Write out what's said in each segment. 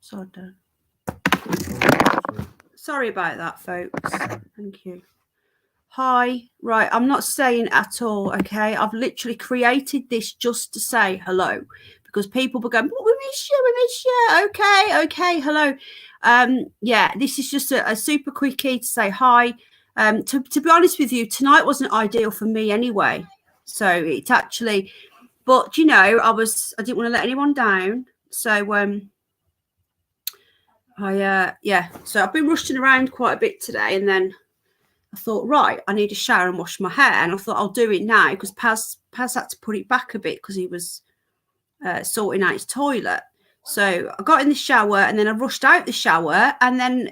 So done. Sorry about that, folks. Thank you. Hi. Right, I'm not saying at all, okay? I've literally created this just to say hello because people were going, oh, we miss you. Okay, hello. Yeah, this is just a super quickie to say hi. To be honest with you, tonight wasn't ideal for me anyway. So it's actually, but you know, I didn't want to let anyone down. So so I've been rushing around quite a bit today, and then I thought, right, I need a shower and wash my hair, and I thought I'll do it now because Paz had to put it back a bit because he was sorting out his toilet. So I got in the shower, and then I rushed out the shower, and then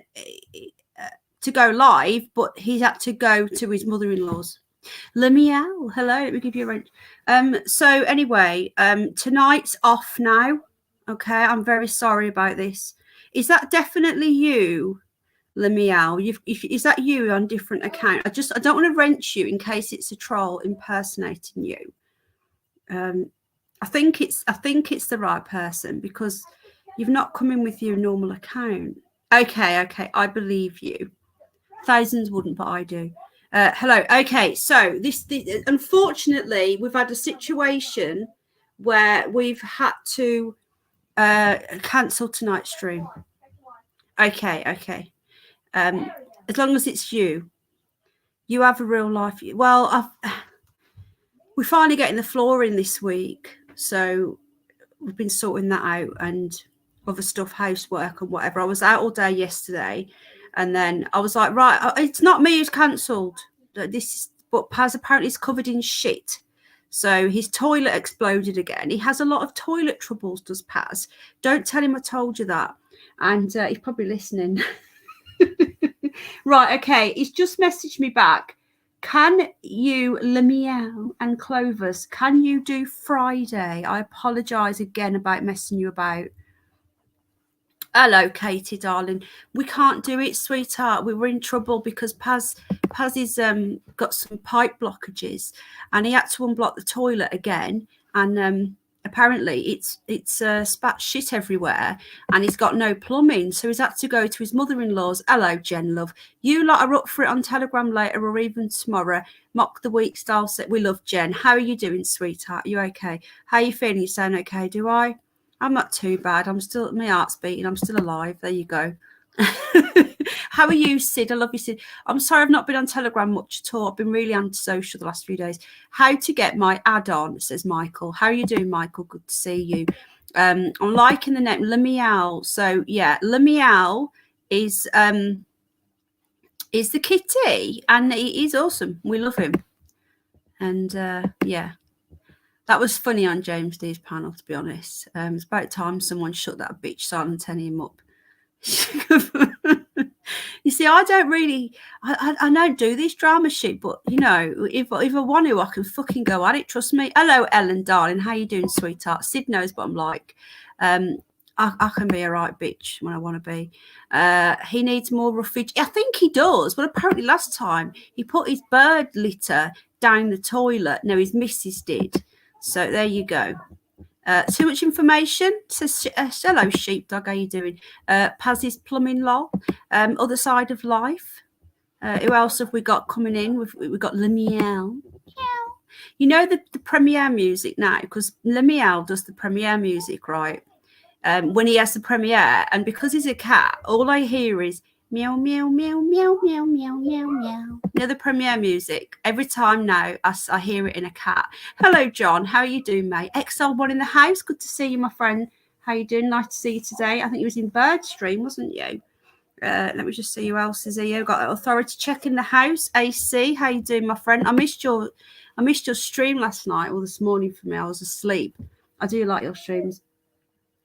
to go live, but he had to go to his mother-in-law's. Lemuel, hello, let me give you a wrench. So anyway, tonight's off now. Okay, I'm very sorry about this. Is that definitely you, Lemuel? Is that you on different account? I don't want to wrench you in case it's a troll impersonating you. I think it's the right person because you've not come in with your normal account. Okay, I believe you. Thousands wouldn't, but I do. Hello. Okay, so this unfortunately we've had a situation where we've had to cancel tonight's stream. Okay. As long as it's you have a real life. Well, we're finally getting the floor in this week, so we've been sorting that out and other stuff, housework and whatever. I was out all day yesterday, and then I was like, right, it's not me who's cancelled. But Paz apparently is covered in shit. So his toilet exploded again. He has a lot of toilet troubles, does Paz. Don't tell him I told you that. And he's probably listening. Right, okay. He's just messaged me back. Can you, Lemuel and Clovis, can you do Friday? I apologise again about messing you about. Hello, Katie, darling. We can't do it, sweetheart. We were in trouble because Paz has got some pipe blockages, and he had to unblock the toilet again. And apparently, it's spat shit everywhere, and he's got no plumbing, so he's had to go to his mother-in-law's. Hello, Jen, love. You lot are up for it on Telegram later or even tomorrow. Mock the week style set. We love Jen. How are you doing, sweetheart? Are you okay? How are you feeling? You sound okay? Do I? I'm not too bad. I'm still, my heart's beating. I'm still alive. There you go. How are you, Sid? I love you, Sid. I'm sorry I've not been on Telegram much at all. I've been really antisocial the last few days. How to get my add-on, says Michael. How are you doing, Michael? Good to see you. I'm liking the name Lemuel. So yeah, Lemuel is the kitty, and he's awesome. We love him. And yeah. That was funny on James D's panel, to be honest. It's about time someone shut that bitch silent him up. You see, I don't do this drama shit, but you know, if I want to, I can fucking go at it. Trust me. Hello, Ellen, darling. How you doing, sweetheart? Sid knows what I'm like. I can be a right bitch when I want to be. He needs more roughage. I think he does. But apparently last time he put his bird litter down the toilet. No, his missus did. So there you go. Too much information. Says hello, sheepdog. How you doing? Paz's plumbing lol. Other side of life. Who else have we got coming in? We've got Lemuel. You know the premiere music now, because Lemuel does the premiere music, right? When he has the premiere, and because he's a cat, all I hear is meow, meow, meow, meow, meow, meow, meow, meow. You know the premiere music? Every time now I hear it in a cat. Hello, John. How are you doing, mate? XL1 in the house. Good to see you, my friend. How you doing? Nice to see you today. I think you was in Birdstream, wasn't you? Let me just see who else is here. Got Authority Check in the house. AC, how you doing, my friend? I missed your stream last night or this morning for me. I was asleep. I do like your streams.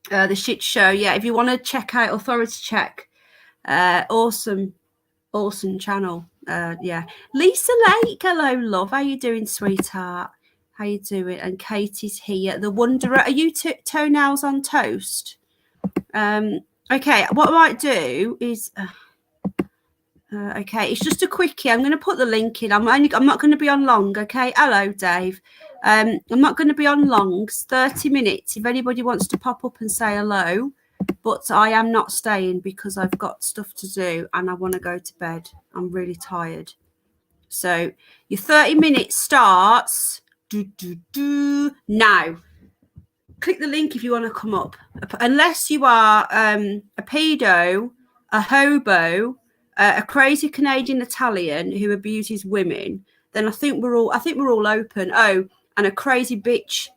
The shit show. Yeah, if you want to check out Authority Check. Awesome channel. Yeah, Lisa Lake, hello, love. How you doing, sweetheart? How you doing? And Katie's here. The Wanderer. Are you toenails on toast? Okay. What I might do is, okay, it's just a quickie. I'm going to put the link in. I'm not going to be on long. Okay. Hello, Dave. I'm not going to be on long. It's 30 minutes. If anybody wants to pop up and say hello, but I am not staying because I've got stuff to do and I want to go to bed. I'm really tired. So your 30 minutes starts now. Click the link if you want to come up. Unless you are a pedo, a hobo, a crazy Canadian Italian who abuses women, then I think we're all open. Oh, and a crazy bitch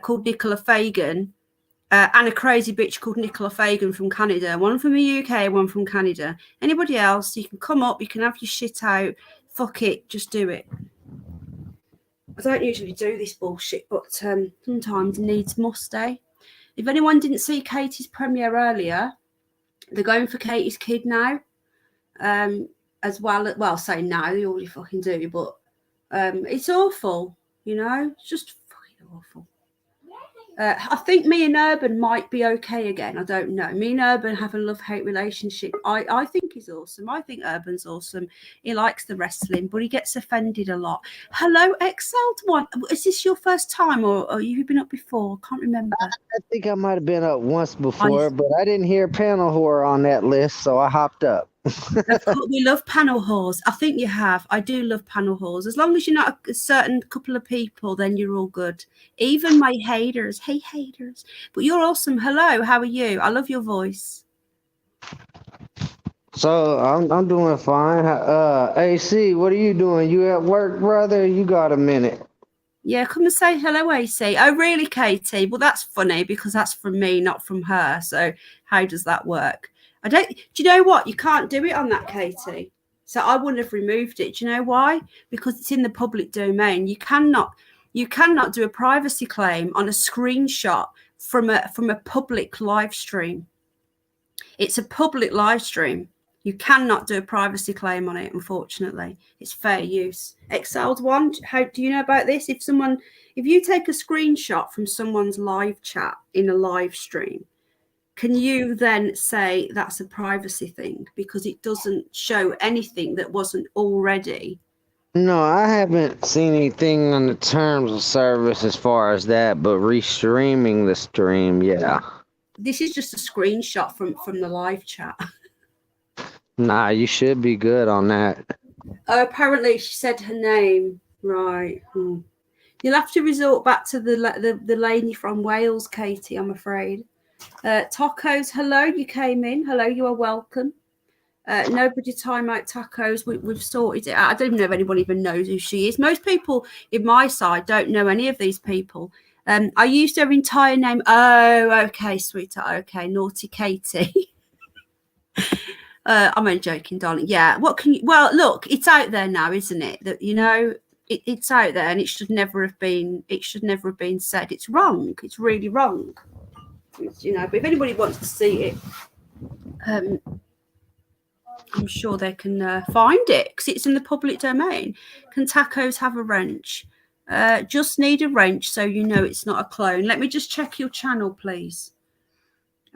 called Nicola Fagan, and a crazy bitch called Nicola Fagan from Canada. One from the UK, one from Canada. Anybody else, you can come up, you can have your shit out. Fuck it, just do it. I don't usually do this bullshit, but sometimes needs must, eh? If anyone didn't see Katie's premiere earlier, they're going for Katie's Kid now. As well, say now, they already fucking do, but it's awful, you know? It's just fucking awful. I think me and Urban might be okay again. I don't know. Me and Urban have a love-hate relationship. I think he's awesome. I think Urban's awesome. He likes the wrestling, but he gets offended a lot. Hello, Excelled One. Is this your first time, or you've been up before? I can't remember. I think I might have been up once before, but I didn't hear panel whore on that list, so I hopped up. We love panel whores. I think you have. I do love panel whores. As long as you're not a certain couple of people, then you're all good. Even my haters. Hey, haters. But you're awesome. Hello. How are you? I love your voice. So I'm doing fine. AC, what are you doing? You at work, brother? You got a minute? Yeah, come and say hello, AC. Oh, really, Katie? Well, that's funny because that's from me, not from her. So how does that work? Do you know what? You can't do it on that, Katie. So I wouldn't have removed it. Do you know why? Because it's in the public domain. You cannot do a privacy claim on a screenshot from a public live stream. It's a public live stream. You cannot do a privacy claim on it, unfortunately. It's fair use. Excelled One, how do you know about this? If you take a screenshot from someone's live chat in a live stream, can you then say that's a privacy thing because it doesn't show anything that wasn't already? No, I haven't seen anything on the terms of service as far as that, but restreaming the stream, yeah. This is just a screenshot from the live chat. Nah, you should be good on that. Oh, apparently she said her name. Right. You'll have to resort back to the lady from Wales, Katie, I'm afraid. Tacos, hello, you came in. Hello, you are welcome. Nobody time out tacos. We've sorted it out. I don't even know if anyone even knows who she is. Most people in my side don't know any of these people. I used her entire name. Oh, okay, sweetheart. Okay, naughty Katie. I'm only joking, darling. Yeah. What can you? Well, look, it's out there now, isn't it? That it's out there, and it should never have been. It should never have been said. It's wrong. It's really wrong. But if anybody wants to see it, I'm sure they can find it because it's in the public domain. Can tacos have a wrench? Just need a wrench so you know it's not a clone. Let me just check your channel, please.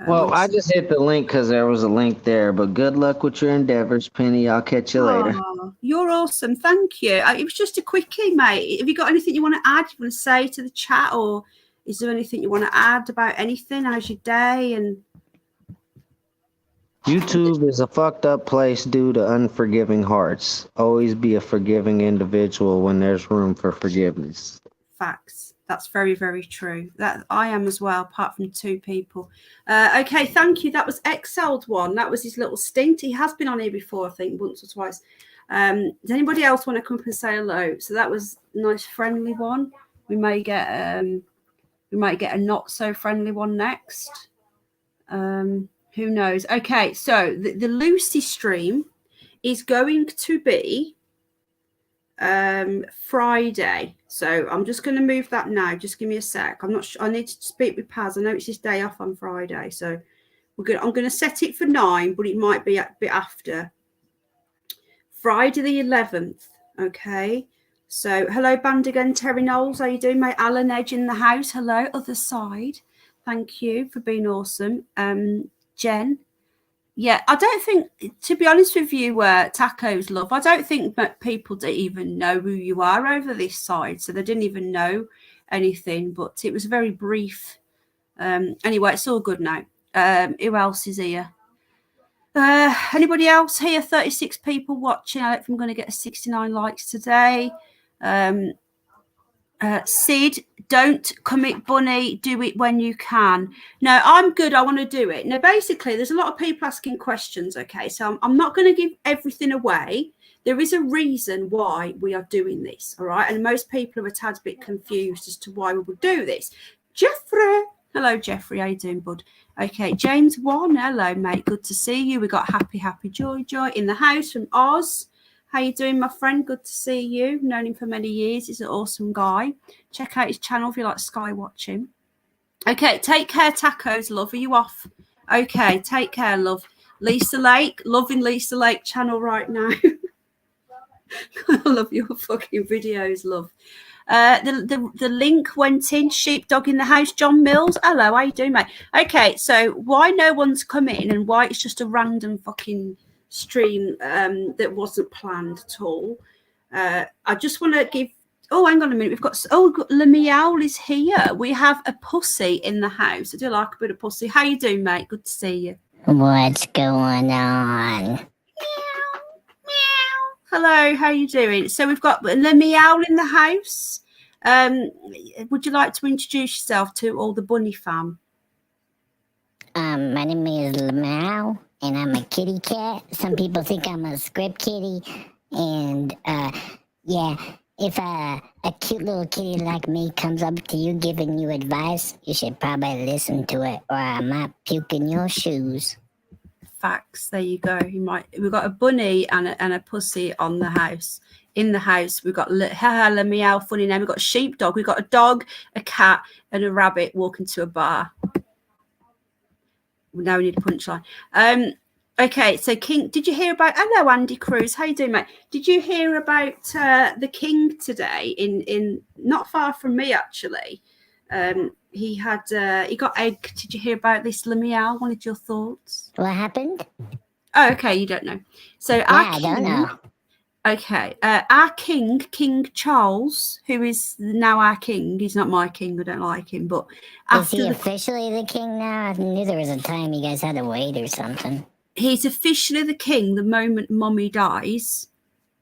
Well, I just hit the link because there was a link there, but good luck with your endeavors, Penny. I'll catch you later. You're awesome. Thank you. It was just a quickie, mate. Have you got anything you want to add, you want to say to the chat, or is there anything you want to add about anything? How's your day? And YouTube is a fucked up place due to unforgiving hearts. Always be a forgiving individual when there's room for forgiveness. Facts. That's very, very true. That I am as well, apart from two people. Okay, thank you. That was Excelled One. That was his little stint. He has been on here before, I think, once or twice. Does anybody else want to come up and say hello? So that was a nice, friendly one. We might get a not so friendly one next. Who knows? Okay, so the Lucy stream is going to be Friday. So I'm just going to move that now. Just give me a sec. I'm not sure. I need to speak with Paz. I know it's his day off on Friday, so I'm going to set it for 9, but it might be a bit after. Friday the 11th. Okay. So hello, band again, Terry Knowles. How you doing, mate? Alan Edge in the house. Hello, other side. Thank you for being awesome. Jen. Yeah, I don't think, to be honest with you, Tacos Love, I don't think that people don't even know who you are over this side. So they didn't even know anything, but it was very brief. Anyway, it's all good now. Who else is here? Anybody else here? 36 people watching. I don't think I'm going to get 69 likes today. Sid, don't commit bunny. Do it when you can. No, I'm good. I want to do it. Now, basically, there's a lot of people asking questions. Okay, so I'm not going to give everything away. There is a reason why we are doing this. All right, and most people are a tad bit confused as to why we would do this. Jeffrey. Hello, Jeffrey. How you doing, bud? Okay, James 1. Hello, mate. Good to see you. We got Happy Joy in the house from Oz. How you doing, my friend? Good to see you. Known him for many years. He's an awesome guy. Check out his channel if you like sky watching. Okay, take care, tacos, love. Are you off? Okay, take care, love. Lisa Lake, loving Lisa Lake channel right now. I love your fucking videos, love. The link went in. Sheepdog in the house. John Mills. Hello, how you doing, mate? Okay, so why no one's come in and why it's just a random fucking stream that wasn't planned at all. I just want to give. Oh, hang on a minute. We've got Le Meow is here. We have a pussy in the house. I do like a bit of pussy. How you doing, mate? Good to see you. What's going on? Hello, how you doing? So we've got Le Meow in the house. Would you like to introduce yourself to all the bunny fam? My name is Lamau, and I'm a kitty cat. Some people think I'm a script kitty, and yeah, if a cute little kitty like me comes up to you giving you advice, you should probably listen to it, or I might puke in your shoes. Facts. There you go. We've got a bunny and a pussy on the house. In the house, we've got Le Meow, funny name. We've got a sheepdog. We've got a dog, a cat, and a rabbit walking to a bar. Now we need a punchline. Okay, so King, did you hear about? Hello, Andy Cruz. How you doing, mate? Did you hear about the King today? In not far from me, actually. He got egged. Did you hear about this, Le Meow? Wanted your thoughts? What happened? Oh, okay, you don't know. So Yeah, I don't know. Okay, our King Charles, who is now our king. He's not my king. I don't like him, but is he officially the king now? I knew there was a time you guys had to wait or something. He's officially the king the moment Mommy dies,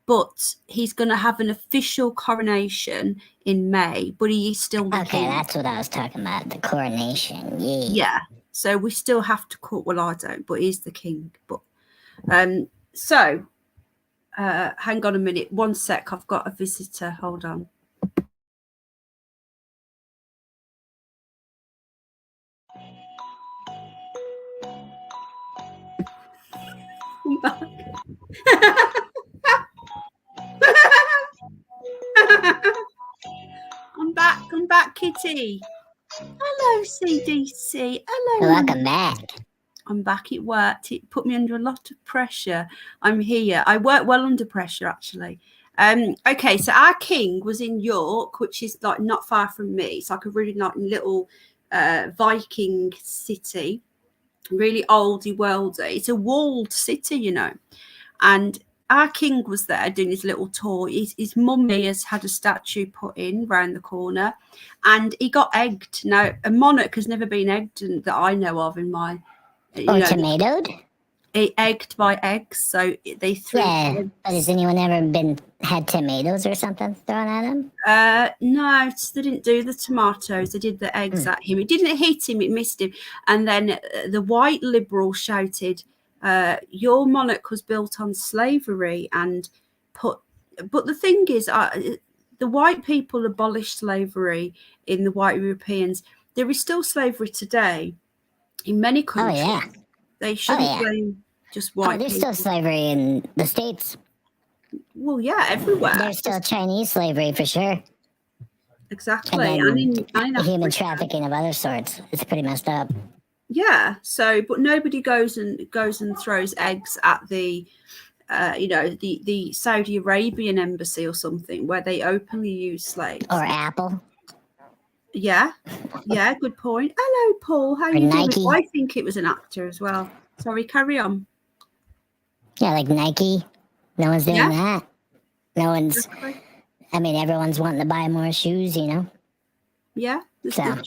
but he's going to have an official coronation in May. But he is still the king. Okay, that's what I was talking about. The coronation. Yeah. Yeah. So we still have to call. Well, I don't, but he's the king. But so. Hang on a minute. One sec. I've got a visitor. Hold on. I'm back. I'm back, Kitty. Hello, CDC. Hello. Welcome back. I'm back. It worked. It put me under a lot of pressure. I'm here. I work well under pressure, actually. Okay, so our king was in York, which is like not far from me. It's like a really like little Viking city, really oldie worldy. It's a walled city, you know. And our king was there doing his little tour. His mummy has had a statue put in round the corner, and he got egged. Now, a monarch has never been egged that I know of in my. Tomatoed? Egged by eggs, so they threw. Yeah, but has anyone ever had tomatoes or something thrown at him? No, they didn't do the tomatoes. They did the eggs at him. It didn't hit him. It missed him. And then the white liberal shouted, "Your monarch was built on slavery," and But the thing is, the white people abolished slavery in the white Europeans. There is still slavery today. In many countries, they shouldn't blame just white there's people. still slavery in the States. Well, yeah, everywhere. There's still Chinese slavery for sure. Exactly. And human trafficking of other sorts. It's pretty messed up. Yeah. So, but nobody goes and throws eggs at the, the Saudi Arabian embassy or something where they openly use slaves. Or Apple. Yeah, good point. Hello, Paul. How are you Nike. doing? I think it was an actor as well. Sorry, carry on. Yeah, like Nike. No one's doing that. No one's. I mean, everyone's wanting to buy more shoes, you know. Yeah, the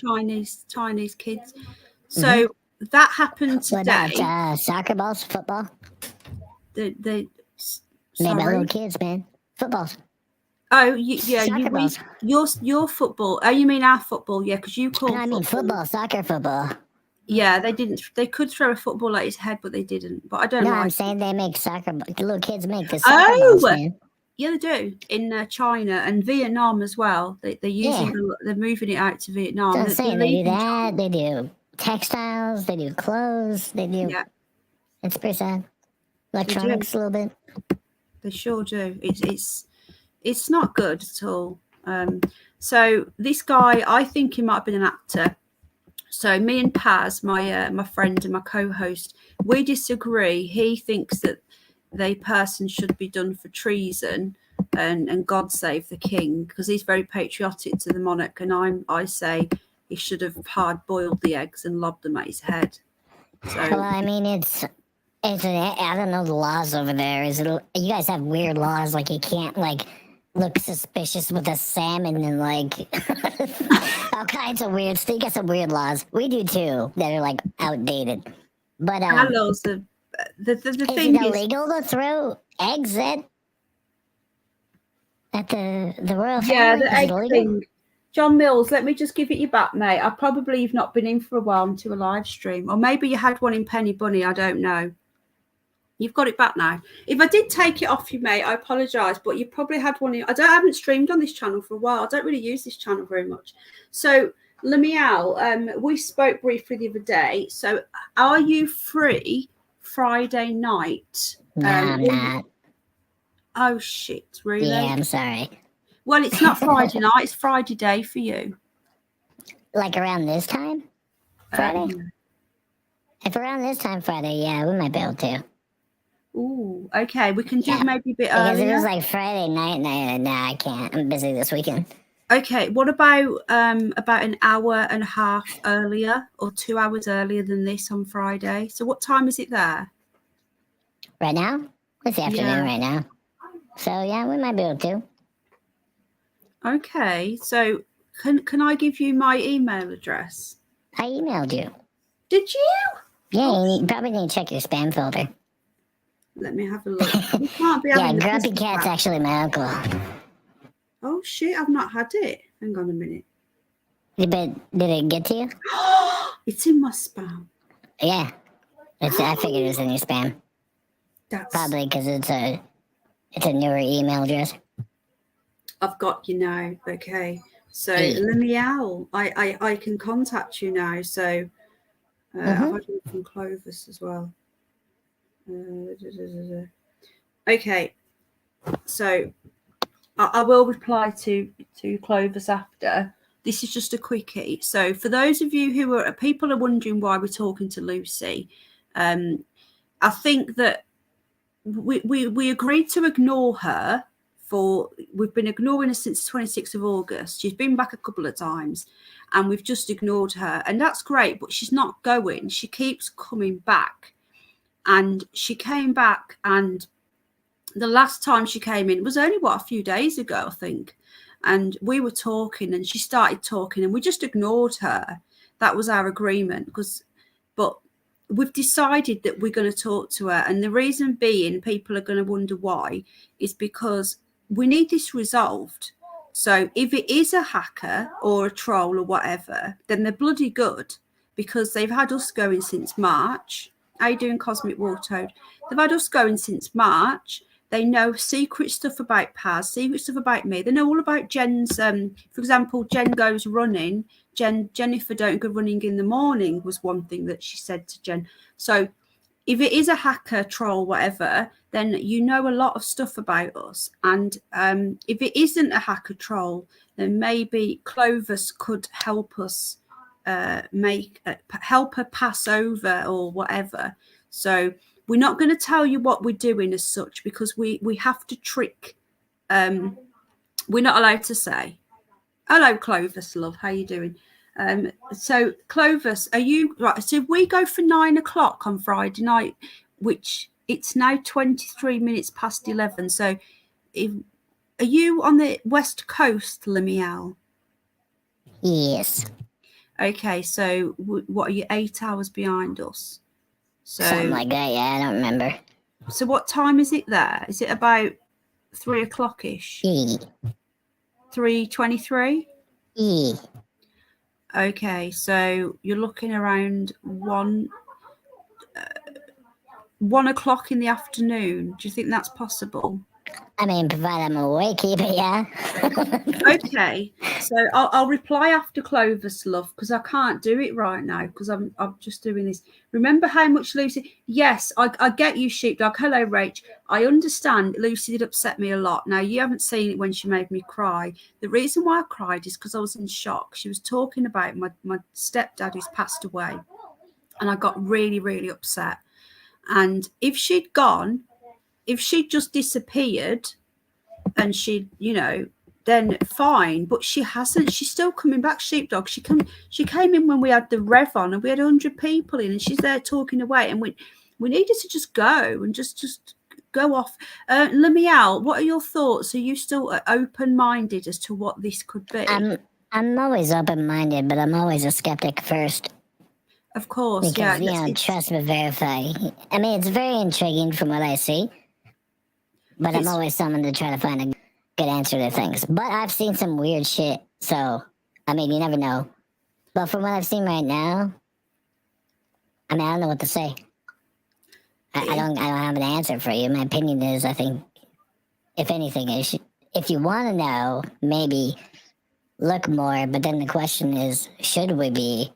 Chinese kids. So that happened What today. about soccer balls, football? The Made by sorry. little kids, man. Footballs. Oh, yeah, Soccer balls. your football. Oh, you mean our football? Yeah, because you call. No, I mean football, soccer football. Yeah, they didn't. They could throw a football at his head, but they didn't. But I don't No, like. I'm saying they make soccer. The little kids make the soccer balls, man. Yeah, they do in China and Vietnam as well. They're using. Yeah. They're moving it out to Vietnam. So I'm They're saying they do leaving China. that. They do textiles. They do clothes. They do. Yeah, It's pretty sad. Electronics a little bit. they sure do. It's not good at all. So this guy, I think he might have been an actor. So me and Paz, my friend and my co-host, we disagree. He thinks that the person should be done for treason and God save the king, because he's very patriotic to the monarch, and I say he should have hard boiled the eggs and lobbed them at his head. So Well, I mean, it's I don't know the laws over there. You guys have weird laws, like you can't look suspicious with a salmon and all kinds of weird stuff. You got some weird laws. We do too that are outdated. But our laws are the is thing it is illegal to throw eggs at the royal family? yeah, the Is egg it illegal? thing. John Mills, let me just give it you back, mate. I probably you've not been in for a while into a live stream, or maybe you had one in Penny Bunny. I don't know. You've got it back now. If I did take it off you, mate, I apologise, but you probably had one. I haven't streamed on this channel for a while. I don't really use this channel very much. So, Lemiel, we spoke briefly the other day. So, are you free Friday night? No, I'm not. Oh shit! Really? Yeah, I'm sorry. Well, it's not Friday night. It's Friday day for you. Like around this time, Friday. If around this time Friday, yeah, we might be able to. Ooh, okay. We can do Yeah, maybe a bit Because if it earlier. was like Friday night, nah, I can't. I'm busy this weekend. Okay, what about an hour and a half earlier or 2 hours earlier than this on Friday? So what time is it there? Right now? It's the afternoon Yeah. right now. So yeah, we might be able to. Okay, so can I give you my email address? I emailed you. Did you? Yeah, you probably need to check your spam folder. Let me have a look. You can't be Yeah, having the Grumpy Christmas Cat's wrap. actually my uncle. Oh shit, I've not had it. Hang on a minute. But did it get to you? It's in my spam. Yeah. I figured it was in your spam. That's Probably because it's a newer email address. I've got you now. Okay. So Hey. Lemiel, I can contact you now. So I've had one from Clovis as well. Okay. So I will reply to Clovis after. This is just a quickie. So for those of you who are people are wondering why we're talking to Lucy, I think that we agreed to ignore her. We've been ignoring her since the 26th of August. She's been back a couple of times and we've just ignored her, and that's great, but she's not going. She keeps coming back, and she came back, and the last time she came in was only a few days ago, I think, and we were talking and she started talking and we just ignored her. That was our agreement, but we've decided that we're going to talk to her, and the reason being, people are going to wonder why, is because we need this resolved. So if it is a hacker or a troll or whatever, then they're bloody good, because they've had us going since March. How you doing, Cosmic Wartoad? They've had us going since March. They know secret stuff about Paz, secret stuff about me. They know all about Jen's. For example, Jen goes running. Jennifer don't go running in the morning was one thing that she said to Jen. So if it is a hacker, troll, whatever, then you know a lot of stuff about us. And if it isn't a hacker, troll, then maybe Clovis could help us help her pass over or whatever. So we're not going to tell you what we're doing as such, because we have to trick. We're not allowed to say. Hello, Clovis, love. How you doing? So Clovis, are you right? So if we go for 9 o'clock on Friday night, which it's now 23 minutes past 11. So are you on the West Coast, Lemiel? Yes. Okay, so what are you, 8 hours behind us? Something So, like that. Yeah, I don't remember. so what time is it there? Is it about 3 o'clock ish? E. 3:23? E. Okay, so you're looking around 1 o'clock in the afternoon. Do you think that's possible? I mean, provide I'm awake, but yeah. Okay, so I'll reply after Clovis, love, because I can't do it right now because I'm just doing this. Remember how much Lucy? Yes, I get you, sheepdog. Hello, Rach. I understand Lucy did upset me a lot. Now you haven't seen it when she made me cry. The reason why I cried is because I was in shock. She was talking about my stepdad who's passed away, and I got really, really upset. And if she'd just disappeared and she'd, then fine. But she hasn't. She's still coming back, sheepdog. She came in when we had the rev on and we had 100 people in, and she's there talking away. And we needed to just go and just go off. Lamiel, what are your thoughts? Are you still open-minded as to what this could be? I'm always open-minded, but I'm always a skeptic first. Of course, because, trust but verify. I mean, it's very intriguing from what I see, but I'm always someone to try to find a good answer to things. But I've seen some weird shit, so I mean, you never know. But from what I've seen right now, I mean, I don't know what to say. I don't have an answer for you. My opinion is, I think, if anything, if you want to know, maybe look more. But then the question is, should we be?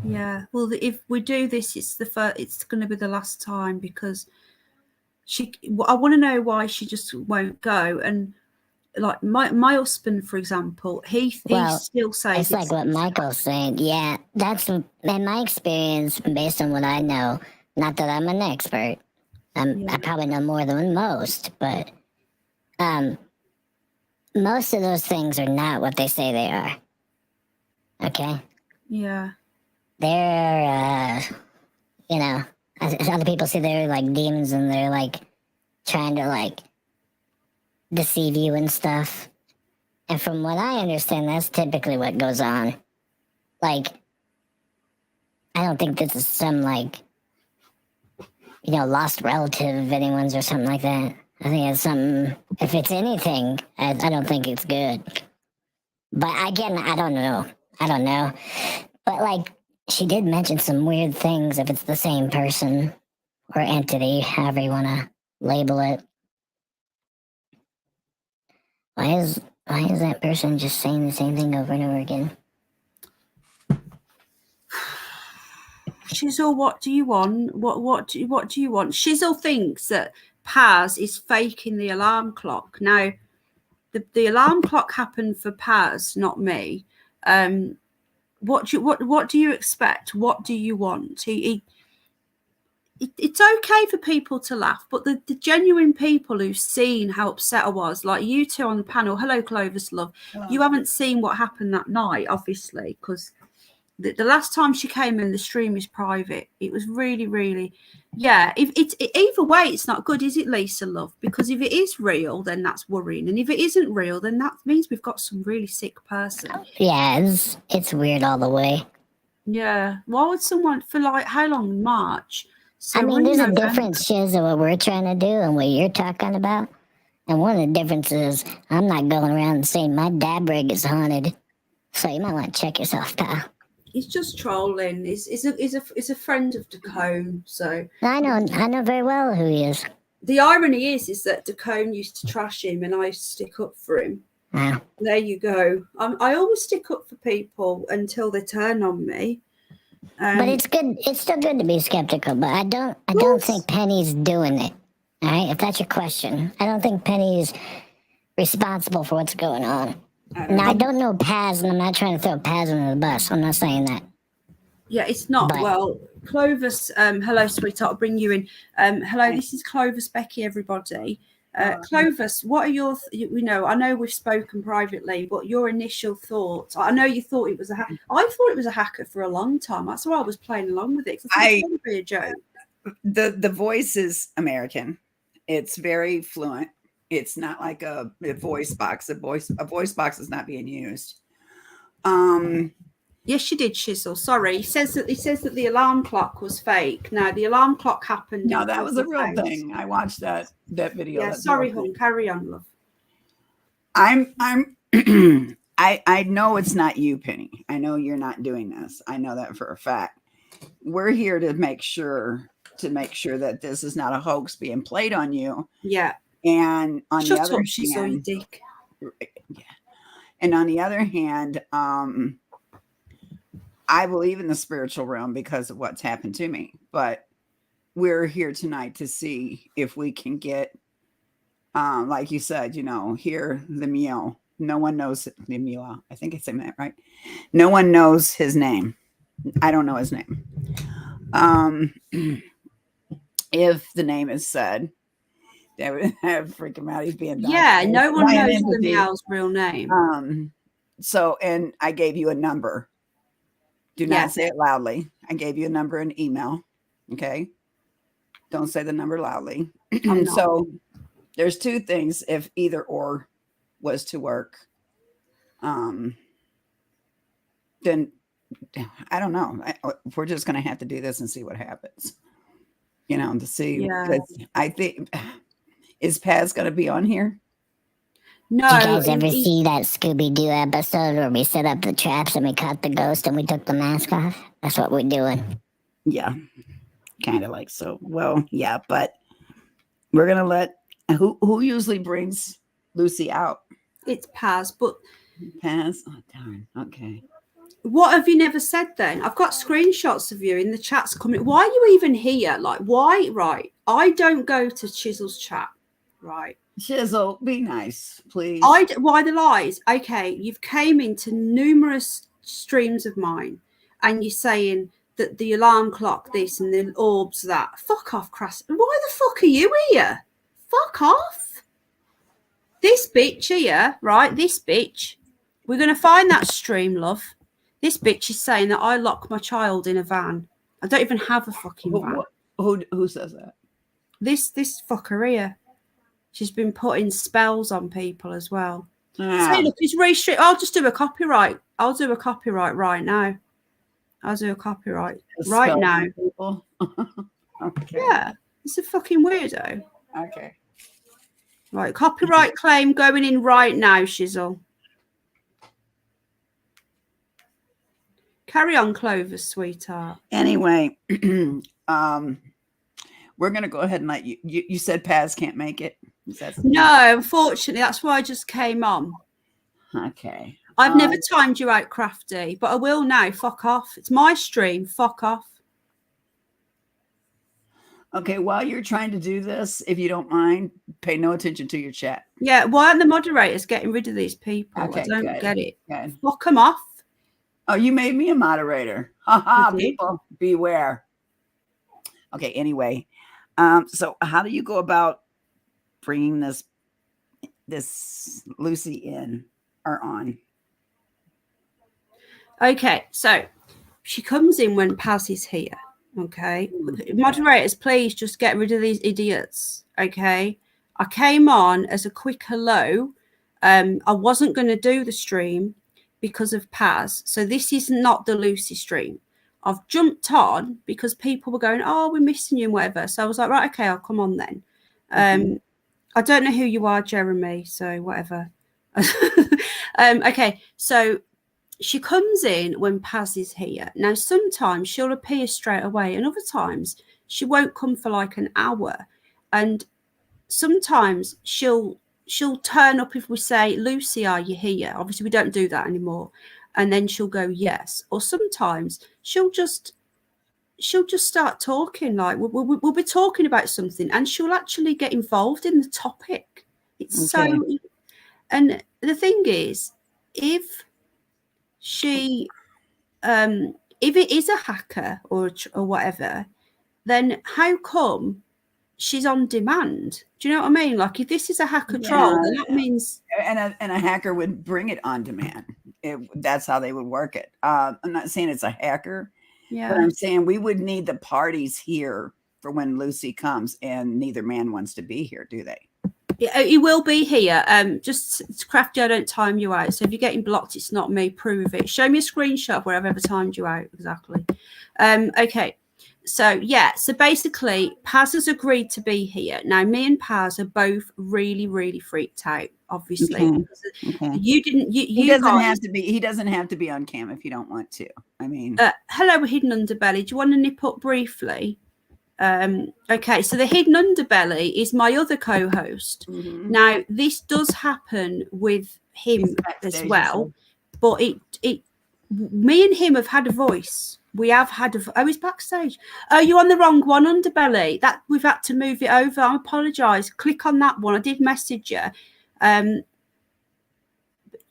Yeah, well, if we do this, it's going to be the last time because I want to know why she just won't go. And like my husband, for example, he still says it's like what Michael's saying. Yeah, that's in my experience, based on what I know. Not that I'm an expert. I probably know more than most, but most of those things are not what they say they are. Okay. Yeah. They're, as other people say, they're like demons and they're like trying to like deceive you and stuff. And from what I understand, that's typically what goes on. Like, I don't think this is some like, lost relative of anyone's or something like that. I think it's something, if it's anything, I don't think it's good. But again, I don't know. But like, she did mention some weird things if it's the same person or entity, however you want to label it. Why is that person just saying the same thing over and over again? Shizzle, what do you want? What do you want? Shizzle thinks that Paz is faking the alarm clock. Now, the alarm clock happened for Paz, not me. What do you expect? What do you want? It's okay for people to laugh, but the genuine people who've seen how upset I was, like you two on the panel, hello Clovis love, you haven't seen what happened that night, obviously, because the last time she came in, the stream is private. It was really, really, yeah. Either way, it's not good, is it, Lisa love? Because if it is real, then that's worrying, and if it isn't real, then that means we've got some really sick person. Yeah, it's weird all the way. Yeah, why would someone for like how long? March. So I mean, there's a difference, Shiz, of what we're trying to do and what you're talking about. And one of the differences, I'm not going around saying my dab rig is haunted. So you might want to check yourself, pal. He's just trolling. He's a friend of Dacone, so I know very well who he is. The irony is that Dacone used to trash him, and I used to stick up for him. Wow. There you go. I always stick up for people until they turn on me. But it's good. It's still good to be skeptical. But I don't think Penny's doing it. All right, if that's your question, I don't think Penny's responsible for what's going on. Now, I don't know Paz, and I'm not trying to throw Paz under the bus. I'm not saying that. Yeah, it's not. But, well, Clovis, hello, sweetheart. I'll bring you in. Hello, this is Clovis Becky, everybody. Clovis, what are your, I know we've spoken privately, but your initial thoughts? I know you thought it was a hacker. I thought it was a hacker for a long time. That's why I was playing along with it. I thought it was going to be a joke. The voice is American. It's very fluent. It's not like a voice box. A voice box is not being used. Yes, you did, Shizzle. Sorry. He says that the alarm clock was fake. No, the alarm clock happened. No, in that was a Paz's real house. thing. I watched that video. Yeah, That's sorry, real thing. hon. Carry on, love. I'm I know it's not you, Penny. I know you're not doing this. I know that for a fact. We're here to make sure that this is not a hoax being played on you. Yeah. And on Shut the other up, hand, Shizzle, you dick. yeah. And on the other hand, I believe in the spiritual realm because of what's happened to me. But we're here tonight to see if we can get, like you said, hear the meow. No one knows the meow. I think it's saying that right. No one knows his name. I don't know his name. If the name is said, that would freak him out. He's being Yeah, no one my knows the entity. meow's real name. So, and I gave you a number. Do not say it loudly. I gave you a number and email. Okay. Don't say the number loudly. So there's two things. If either or was to work, then I don't know. We're just going to have to do this and see what happens, to see. Yeah. I think, is Paz going to be on here? Did No. you guys ever see that Scooby-Doo episode where we set up the traps and we caught the ghost and we took the mask off? That's what we're doing. Yeah. Kind of like so. Well, yeah, but we're going to let, who usually brings Lucy out? It's Paz, but Paz? Oh, darn. Okay. what have you never said then? I've got screenshots of you in the chats coming. Why are you even here? Like, why? Right. I don't go to Chisel's chat. Right. Shizzle, be nice, please. Why the lies? Okay, you've came into numerous streams of mine and you're saying that the alarm clock this and the orbs that. Fuck off, Crass. Why the fuck are you here? Fuck off. This bitch here, right? This bitch. We're going to find that stream, love. This bitch is saying that I lock my child in a van. I don't even have a fucking van. Who says that? This fucker here. She's been putting spells on people as well. Ah. So look, it's restrict. I'll just do a copyright. I'll do a copyright right now. I'll do a copyright right now. People. Okay. Yeah, it's a fucking weirdo. Okay. Right, copyright claim going in right now, Shizzle. Carry on, Clover, sweetheart. Anyway, we're gonna go ahead and let you. You said Paz can't make it. No, unfortunately, that's why I just came on. Okay. I've never timed you out, Crafty, but I will now. Fuck off. It's my stream. Fuck off. Okay, while you're trying to do this, if you don't mind, pay no attention to your chat. Yeah, why aren't the moderators getting rid of these people? Okay, I don't get it. Good. Fuck them off. Oh, you made me a moderator. Haha, did. people, beware. Okay, anyway. So how do you go about bringing this Lucy in or on? Okay, so she comes in when Paz is here. Okay. Moderators, please just get rid of these idiots. Okay. I came on as a quick hello. I wasn't going to do the stream because of Paz. So this is not the Lucy stream. I've jumped on because people were going, oh, we're missing you and whatever. So I was like, right, okay, I'll come on then. I don't know who you are, Jeremy. So whatever. Okay. So she comes in when Paz is here. Now, sometimes she'll appear straight away, and other times she won't come for like an hour. And sometimes she'll turn up if we say, Lucy, are you here? Obviously, we don't do that anymore. And then she'll go, yes. Or sometimes she'll just start talking. Like we'll be talking about something, and she'll actually get involved in the topic. It's Okay. so. And the thing is, if she if it is a hacker or whatever, then how come she's on demand? Do you know what I mean? Like, if this is a hacker troll, then that means and a hacker would bring it on demand. That's how they would work it. I'm not saying it's a hacker, but I'm saying we would need the parties here for when Lucy comes, and neither man wants to be here, do they? He will be here. Just it's Crafty, I don't time you out. So if you're getting blocked, it's not me. Prove it. Show me a screenshot of where I've ever timed you out. Exactly. Okay. So yeah. So basically, Paz has agreed to be here. Now, me and Paz are both really, really freaked out. Obviously, Okay. you didn't. He You doesn't guys, have to be. He doesn't have to be on cam if you don't want to. I mean, hello, hidden underbelly. Do you want to nip up briefly? Okay, so the hidden underbelly is my other co-host. Now, this does happen with him He's as backstage, well, but me and him have had a voice. We have had oh, he's backstage. Oh, you're on the wrong one, underbelly. That we've had to move it over. I apologise. Click on that one. I did message you.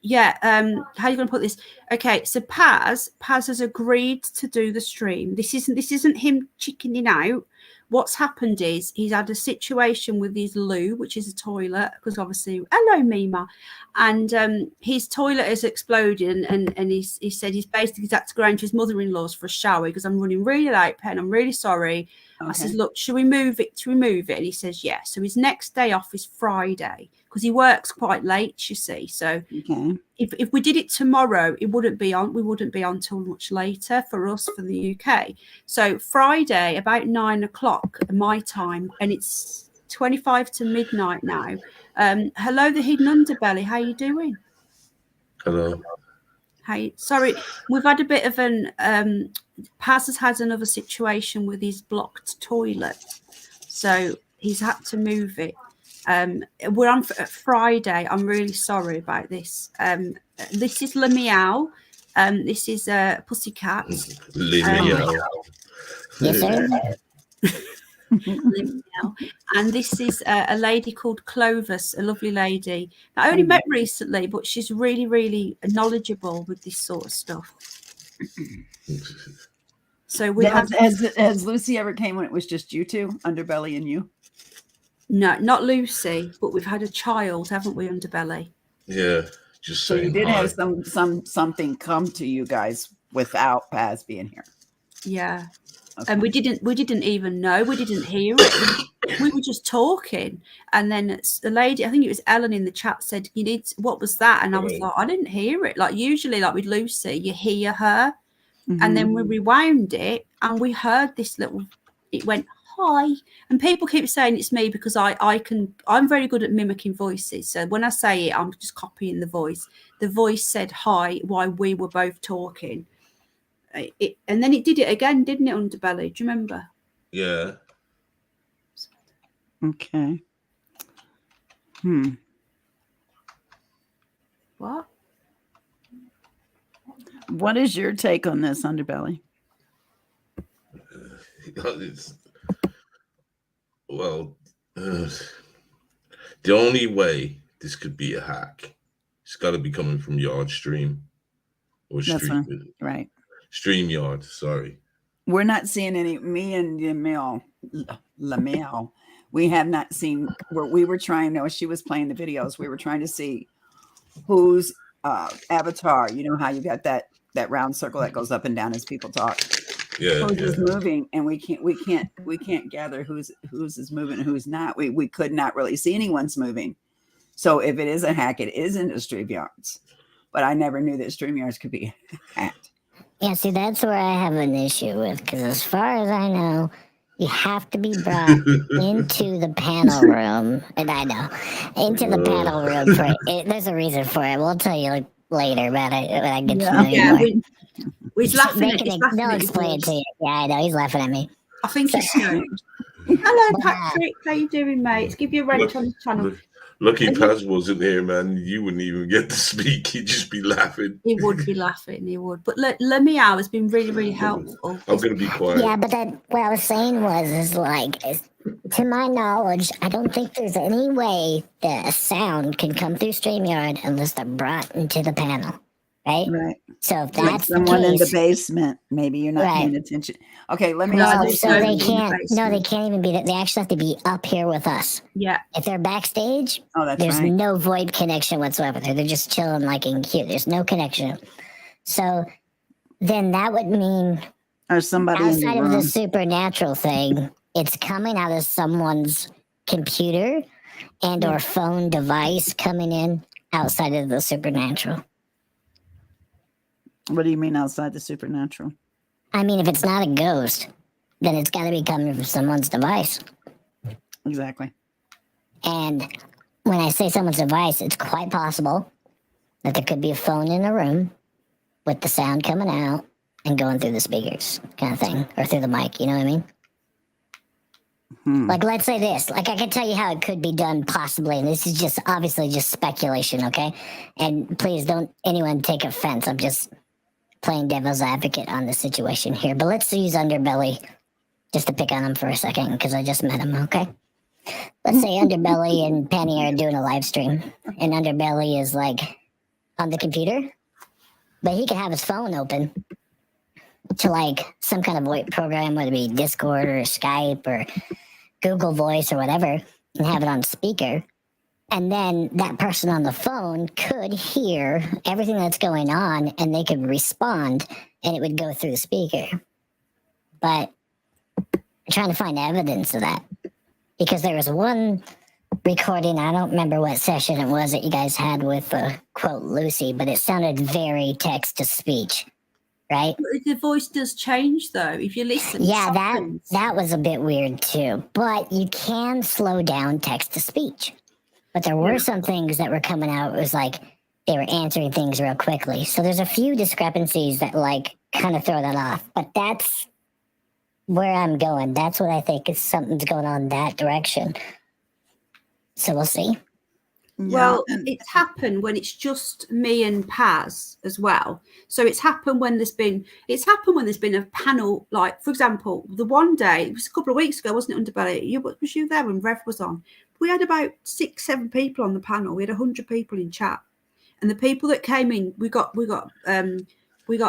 Yeah, how are you going to put this? Okay, so Paz has agreed to do the stream. This isn't him chickening out. What's happened is he's had a situation with his loo, which is a toilet, because obviously, hello Mima, and his toilet has exploded, and he said he's basically had to go into his mother-in-law's for a shower because I'm running really late, Pen. I'm really sorry. okay. I says, look, should we move it to remove it? And he says, yes. So his next day off is Friday because he works quite late, you see. So Okay. if we did it tomorrow, we wouldn't be on till much later for us for the UK. So Friday about 9 o'clock my time, and it's 25 to midnight now. Hello, the hidden underbelly. How you doing? Hello. Hey, sorry, we've had a bit of an Paz has had another situation with his blocked toilet, so he's had to move it. We're on Friday. I'm really sorry about this. This is Le Meow. This is Pussycat. Yes, sir. Le Meow. And this is a lady called Clovis, a lovely lady. I only met recently, but she's really, really knowledgeable with this sort of stuff. So we have. Has Lucy ever came when it was just you two, Underbelly and you? No, not Lucy, but we've had a child, haven't we, Underbelly? Yeah, just So you saying did hi. have something come to you guys without Paz being here. Yeah. Okay. And we didn't even know. We didn't hear it. We were just talking. And then the lady, I think it was Ellen in the chat, said, what was that? And I was like, I didn't hear it. Like usually, like with Lucy, you hear her. And then we rewound it and we heard this it went, hi. And people keep saying it's me because I'm very good at mimicking voices. So when I say it, I'm just copying the voice. The voice said hi while we were both talking. And then it did it again, didn't it, Underbelly? Do you remember? Yeah. Okay. What? What is your take on this, Underbelly? The only way this could be a hack, it's got to be coming from Yardstream or Right. StreamYard. Sorry. We're not seeing any. Me and Lamel, we have not seen. We were trying. When she was playing the videos, we were trying to see whose avatar. You know how you got that round circle that goes up and down as people talk. Yeah. Who's is moving, and we can't gather who's is moving and who's not. We could not really see anyone's moving. So if it is a hack, it is into StreamYards. But I never knew that StreamYards could be hacked. Yeah, see, that's where I have an issue with, because as far as I know, you have to be brought into the panel room, and I know, into the panel room for it. There's a reason for it. We'll tell you later about it when I get to know you more. He's laughing at me. They'll explain it to you. Yeah, I know, he's laughing at me. I think he's stoned. Hello, Patrick. How you doing, mate? Let's give you a wrench on the channel. Lucky Paz wasn't here, man. You wouldn't even get to speak. He'd just be laughing. He would be laughing. He would. But Le Meow has been really, really helpful. I'm going to be quiet. Yeah, but what I was saying is to my knowledge, I don't think there's any way that a sound can come through StreamYard unless they're brought into the panel. Right. So if that's like someone the case, in the basement, maybe you're not paying attention. Okay, let me. No, so they can't. No, they can't even be. They actually have to be up here with us. Yeah. If they're backstage, that's there's right. no VoIP connection whatsoever. They're just chilling like in queue. There's no connection. So then that would mean, or somebody outside in the of room. the supernatural thing, it's coming out of someone's computer and or phone device coming in outside of the supernatural. What do you mean outside the supernatural? I mean, if it's not a ghost, then it's got to be coming from someone's device. Exactly. And when I say someone's device, it's quite possible that there could be a phone in a room with the sound coming out and going through the speakers, kind of thing, or through the mic. You know what I mean? Like, let's say this. Like, I can tell you how it could be done, possibly. And this is just obviously just speculation, okay? And please don't anyone take offense. I'm just playing devil's advocate on the situation here. But let's use Underbelly just to pick on him for a second because I just met him, okay? Let's say Underbelly and Penny are doing a live stream, and Underbelly is like on the computer, but he could have his phone open to like some kind of VoIP program, whether it be Discord or Skype or Google Voice or whatever, and have it on speaker. And then that person on the phone could hear everything that's going on and they could respond and it would go through the speaker. But I'm trying to find evidence of that because there was one recording, I don't remember what session it was that you guys had with quote Lucy, but it sounded very text to speech. Right? The voice does change though. If you listen, yeah, that was a bit weird too. But you can slow down text to speech. But there were some things that were coming out. It was like they were answering things real quickly. So there's a few discrepancies that like kind of throw that off. But that's where I'm going. That's what I think is something's going on in that direction. So we'll see. Well, it's happened when it's just me and Paz as well. So it's happened when there's been a panel, like for example, the one day, it was a couple of weeks ago, wasn't it, Underbelly? Was you there when Rev was on? We had about 6-7 people on the panel. We had 100 people in chat, and the people that came in, we got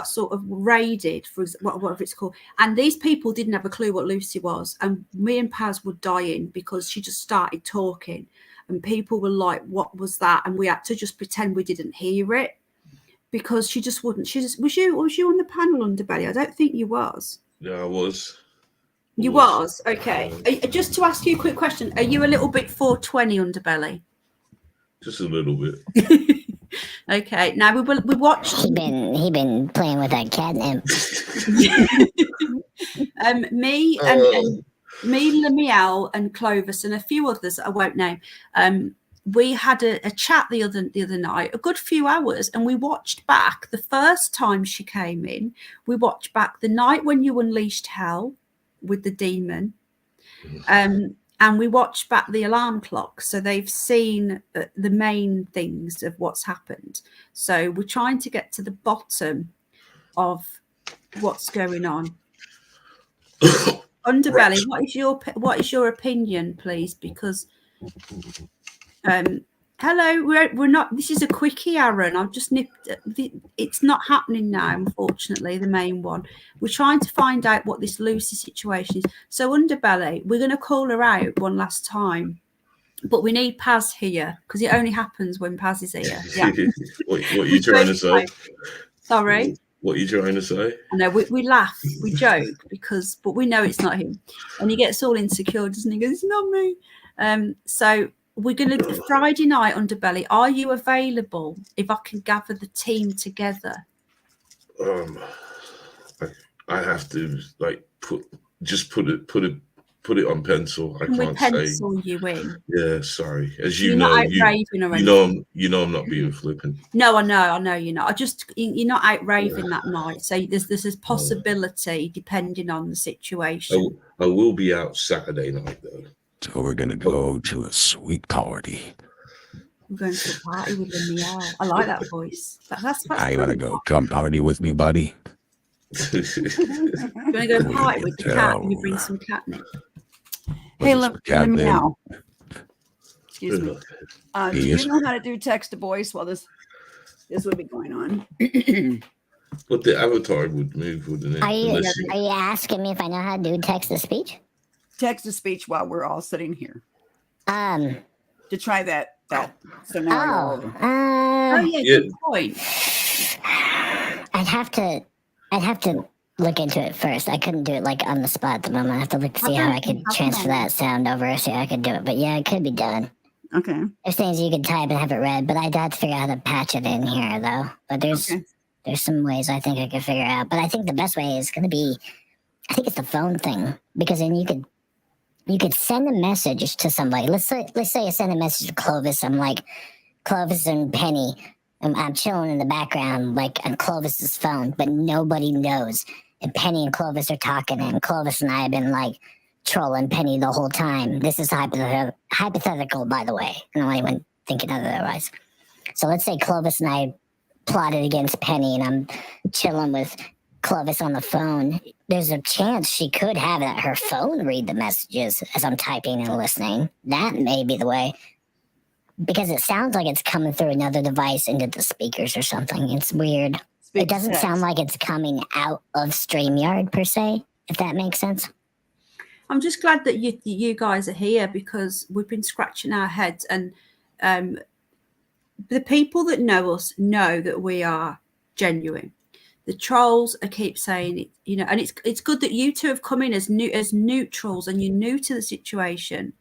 sort of raided for whatever it's called, and these people didn't have a clue what Lucy was, and me and Paz were dying because she just started talking. And people were like, what was that? And we had to just pretend we didn't hear it because she just wouldn't. Was you on the panel, Underbelly? I don't think you was. Yeah, I was. You was? Okay. Just to ask you a quick question. Are you a little bit 420, Underbelly? Just a little bit. Okay. Now we watched. He been playing with that catnip. Me and Lamiel and Clovis and a few others I won't name. We had a chat the other night, a good few hours, and we watched back the first time she came in. We watched back the night when you unleashed hell with the demon, and we watched back the alarm clock. So they've seen the main things of what's happened. So we're trying to get to the bottom of what's going on. Underbelly, what is your opinion, please? Because hello, we're not. This is a quickie, Aaron. I've just nipped. It's not happening now, unfortunately. The main one. We're trying to find out what this Lucy situation is. So Underbelly, we're going to call her out one last time, but we need Paz here because it only happens when Paz is here. Yeah. What are you trying to say? Sorry. What are you trying to say? I know we laugh, we joke but we know it's not him, and he gets all insecure, doesn't he? He goes, it's not me. So we're gonna Friday night, Underbelly. Are you available? If I can gather the team together. I have to like put it on pencil. I Can can't we pencil you in? Yeah, sorry. As You're you not know, out raving or anything. you know, I'm not being flippant. No, I know you're not. You're not out raving that night. So there's this possibility depending on the situation. I will be out Saturday night though. So we're gonna go to a sweet party. I'm going to a party with Lamiel. I like that voice. That's I wanna go come party with me, buddy. You're going to go party with the cat and you bring some catnip. Hey, let me know. Excuse me. Do you Yes. know how to do text to voice while this would be going on? But the avatar would move, wouldn't it? Are you asking me if I know how to do text to speech? Text to speech while we're all sitting here. To try that scenario. Yeah, good point. I'd have to look into it first. I couldn't do it like on the spot at the moment. I have to look to see how I could transfer that sound over, see how I could do it. But yeah, it could be done. Okay. There's things you can type and have it read, but I'd have to figure out how to patch it in here, though. But there's some ways I think I could figure out. But I think the best way is going to be, I think it's the phone thing, because then you could send a message to somebody. Let's say I send a message to Clovis. I'm like, Clovis and Penny. I'm chilling in the background, like on Clovis's phone, but nobody knows. And Penny and Clovis are talking, and Clovis and I have been like trolling Penny the whole time. This is hypothetical, by the way. I don't want anyone thinking otherwise. So let's say Clovis and I plotted against Penny, and I'm chilling with Clovis on the phone. There's a chance she could have her phone read the messages as I'm typing and listening. That may be the way, because it sounds like it's coming through another device into the speakers or something. It's weird. It doesn't sound like it's coming out of StreamYard per se, if that makes sense. I'm just glad that you guys are here, because we've been scratching our heads, and the people that know us know that we are genuine. The trolls, I keep saying it, you know, and it's good that you two have come in as neutrals, and you're new to the situation,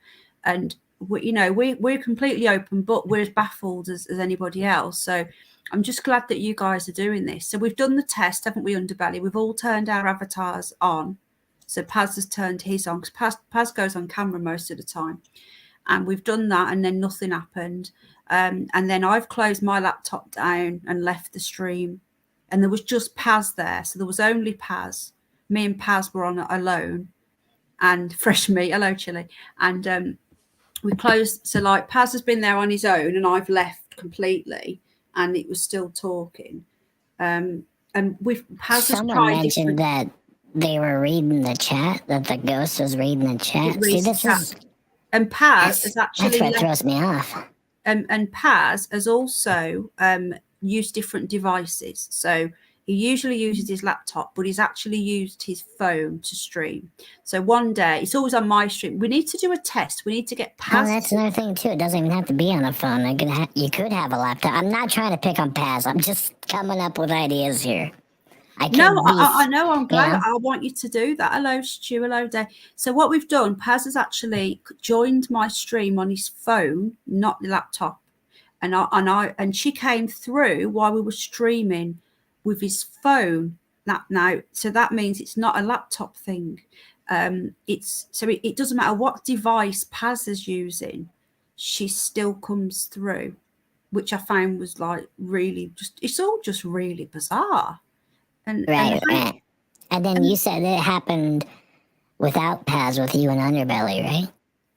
and we're completely open, but we're as baffled as anybody else. So I'm just glad that you guys are doing this. So we've done the test, haven't we, Underbelly? We've all turned our avatars on. So Paz has turned his on, because Paz goes on camera most of the time. And we've done that, and then nothing happened. And then I've closed my laptop down and left the stream. And there was just Paz there. So there was only Paz. Me and Paz were on alone. And Fresh Meat, hello, Chili. And we closed. So like Paz has been there on his own, and I've left completely. And it was still talking. And Paz Someone mentioned that they were reading the chat, that the ghost was reading the chat. See, this is... And Paz has actually... That's what throws me off. And Paz has also used different devices. So he usually uses his laptop, but he's actually used his phone to stream. So one day, it's always on my stream. We need to do a test. We need to get Paz. Oh, that's another thing, too. It doesn't even have to be on a phone. You could have a laptop. I'm not trying to pick on Paz. I'm just coming up with ideas here. I know. I'm glad. Yeah. I want you to do that. Hello, Stu. Hello, Dave. So what we've done, Paz has actually joined my stream on his phone, not the laptop, and she came through while we were streaming with his phone. So that means it's not a laptop thing. It doesn't matter what device Paz is using, she still comes through, which I found was like really it's all just really bizarre. Right. And then you said it happened without Paz, with you and Underbelly, right?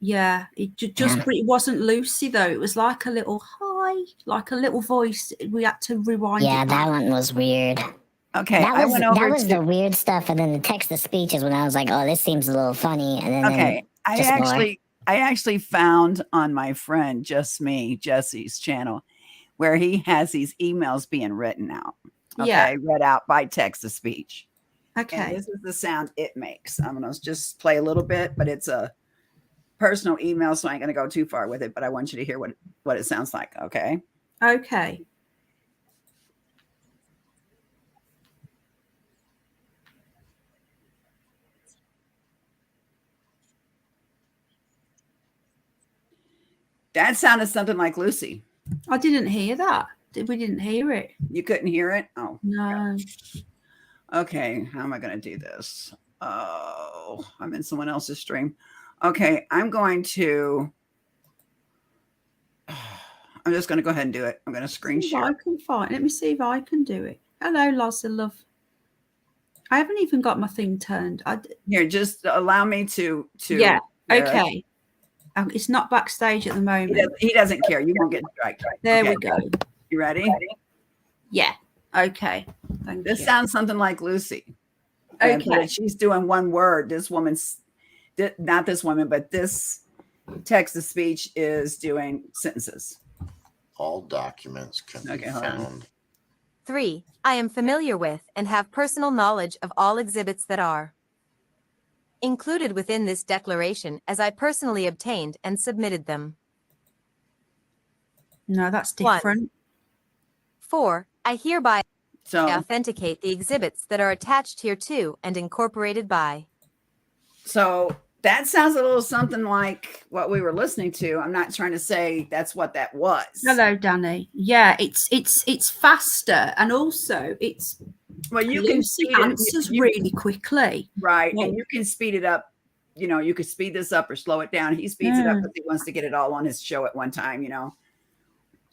Yeah. It it wasn't Lucy, though. It was like a little hi, like a little voice. We had to rewind. Yeah, that one was weird. Okay, that was the weird stuff, and then the text to speech is when I was like, "Oh, this seems a little funny." And then I actually found on my friend Jesse's channel, where he has these emails being written out. Okay, read out by text to speech. Okay, and this is the sound it makes. I'm gonna just play a little bit, but it's a personal email, so I ain't gonna go too far with it. But I want you to hear what it sounds like. Okay. Okay. That sounded something like Lucy. I didn't hear that. We didn't hear it. You couldn't hear it? Oh, no. Okay, how am I going to do this? Oh, I'm in someone else's stream. Okay, I'm just going to go ahead and do it. I'm going to screen share. I can find. Let me see if I can do it. Hello, Lots of Love. I haven't even got my thing turned. Here, just allow me to. Yeah. Okay. It's not backstage at the moment. He doesn't care. You won't get striked. There we go. You ready? Yeah. Okay. Thank you. This sounds something like Lucy. Okay. But she's doing one word. This woman's, not this woman, but this text to speech is doing sentences. All documents can be found. 3. I am familiar with and have personal knowledge of all exhibits that are included within this declaration, as I personally obtained and submitted them. No, that's different. 1. 4. I hereby authenticate the exhibits that are attached hereto and incorporated by. So That sounds a little something like what we were listening to. I'm not trying to say that's what that was. Hello, Danny. Yeah, it's faster, and also it's you can Lucy answers really quickly. Right. And you can speed it up. You could speed this up or slow it down. He speeds it up because he wants to get it all on his show at one time,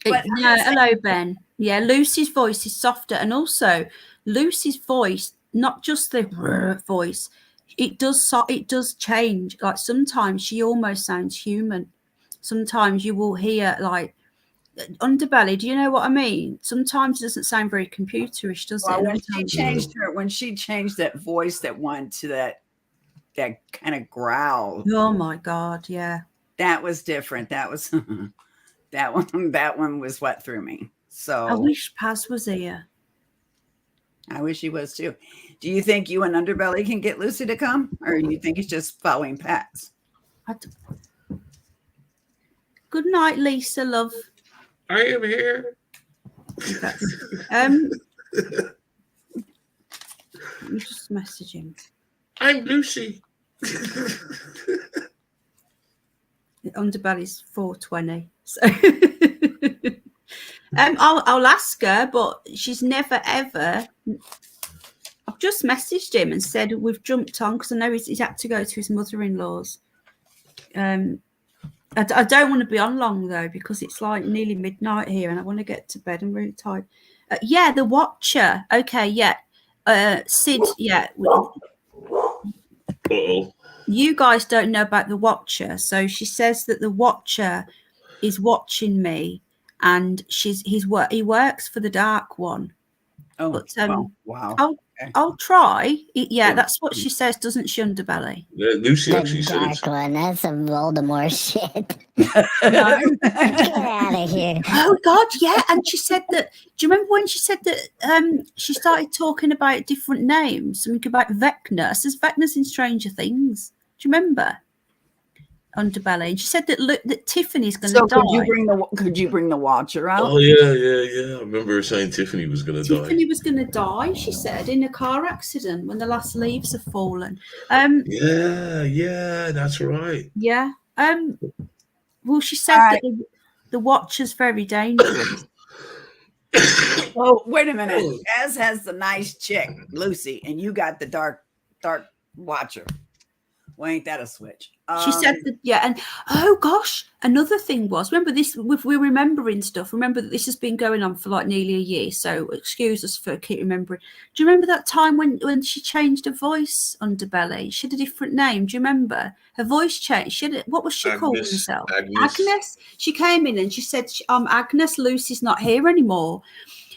But hello, Ben. Yeah, Lucy's voice is softer, and also Lucy's voice, not just the voice, it does change. Like sometimes she almost sounds human. Sometimes you will hear like Underbelly. Do you know what I mean? Sometimes it doesn't sound very computerish, does it? When she changed that voice that went to that kind of growl. Oh my God, yeah. That was different. That was that one was what threw me. So I wish Paz was here. I wish he was too. Do you think you and Underbelly can get Lucy to come, or do you think it's just following Paz? Good night, Lisa, love. I am here. Let me just message him. I'm Lucy. Underbelly's 420. So I'll ask her, but she's never ever. I've just messaged him and said we've jumped on because I know he's had to go to his mother-in-law's. I don't want to be on long though because it's like nearly midnight here and I want to get to bed. I'm really tired. Yeah, the Watcher. Okay, yeah. Sid, yeah. Uh-oh. You guys don't know about the Watcher, so she says that the Watcher is watching me, and he works for the Dark One. Oh, but, wow! I'll try. Yeah, that's what she says, doesn't she, Underbelly? Yeah, Lucy The actually says. Dark One. That's some Voldemort shit. No. Get out of here! Oh God, yeah. And she said that. Do you remember when she said that? She started talking about different names, something about Vecna. Says Vecna's in Stranger Things. Do you remember? Underbelly, and she said that Tiffany's going to die. Could you bring the Watcher out? Oh yeah. I remember her saying Tiffany was going to die. Tiffany was going to die. She said in a car accident when the last leaves have fallen. Yeah, that's right. Yeah. Well, she said that the Watcher's very dangerous. Oh, wait a minute. Az has the nice chick, Lucy, and you got the dark Watcher. Well, ain't that a switch? She said that, yeah. And oh gosh, another thing was, remember this, if we're remembering stuff, remember that this has been going on for like nearly a year. So excuse us for keep remembering. Do you remember that time when she changed her voice, Underbelly? She had a different name. Do you remember? Her voice changed. What was she calling herself? Agnes. She came in and she said, Agnes, Lucy's not here anymore.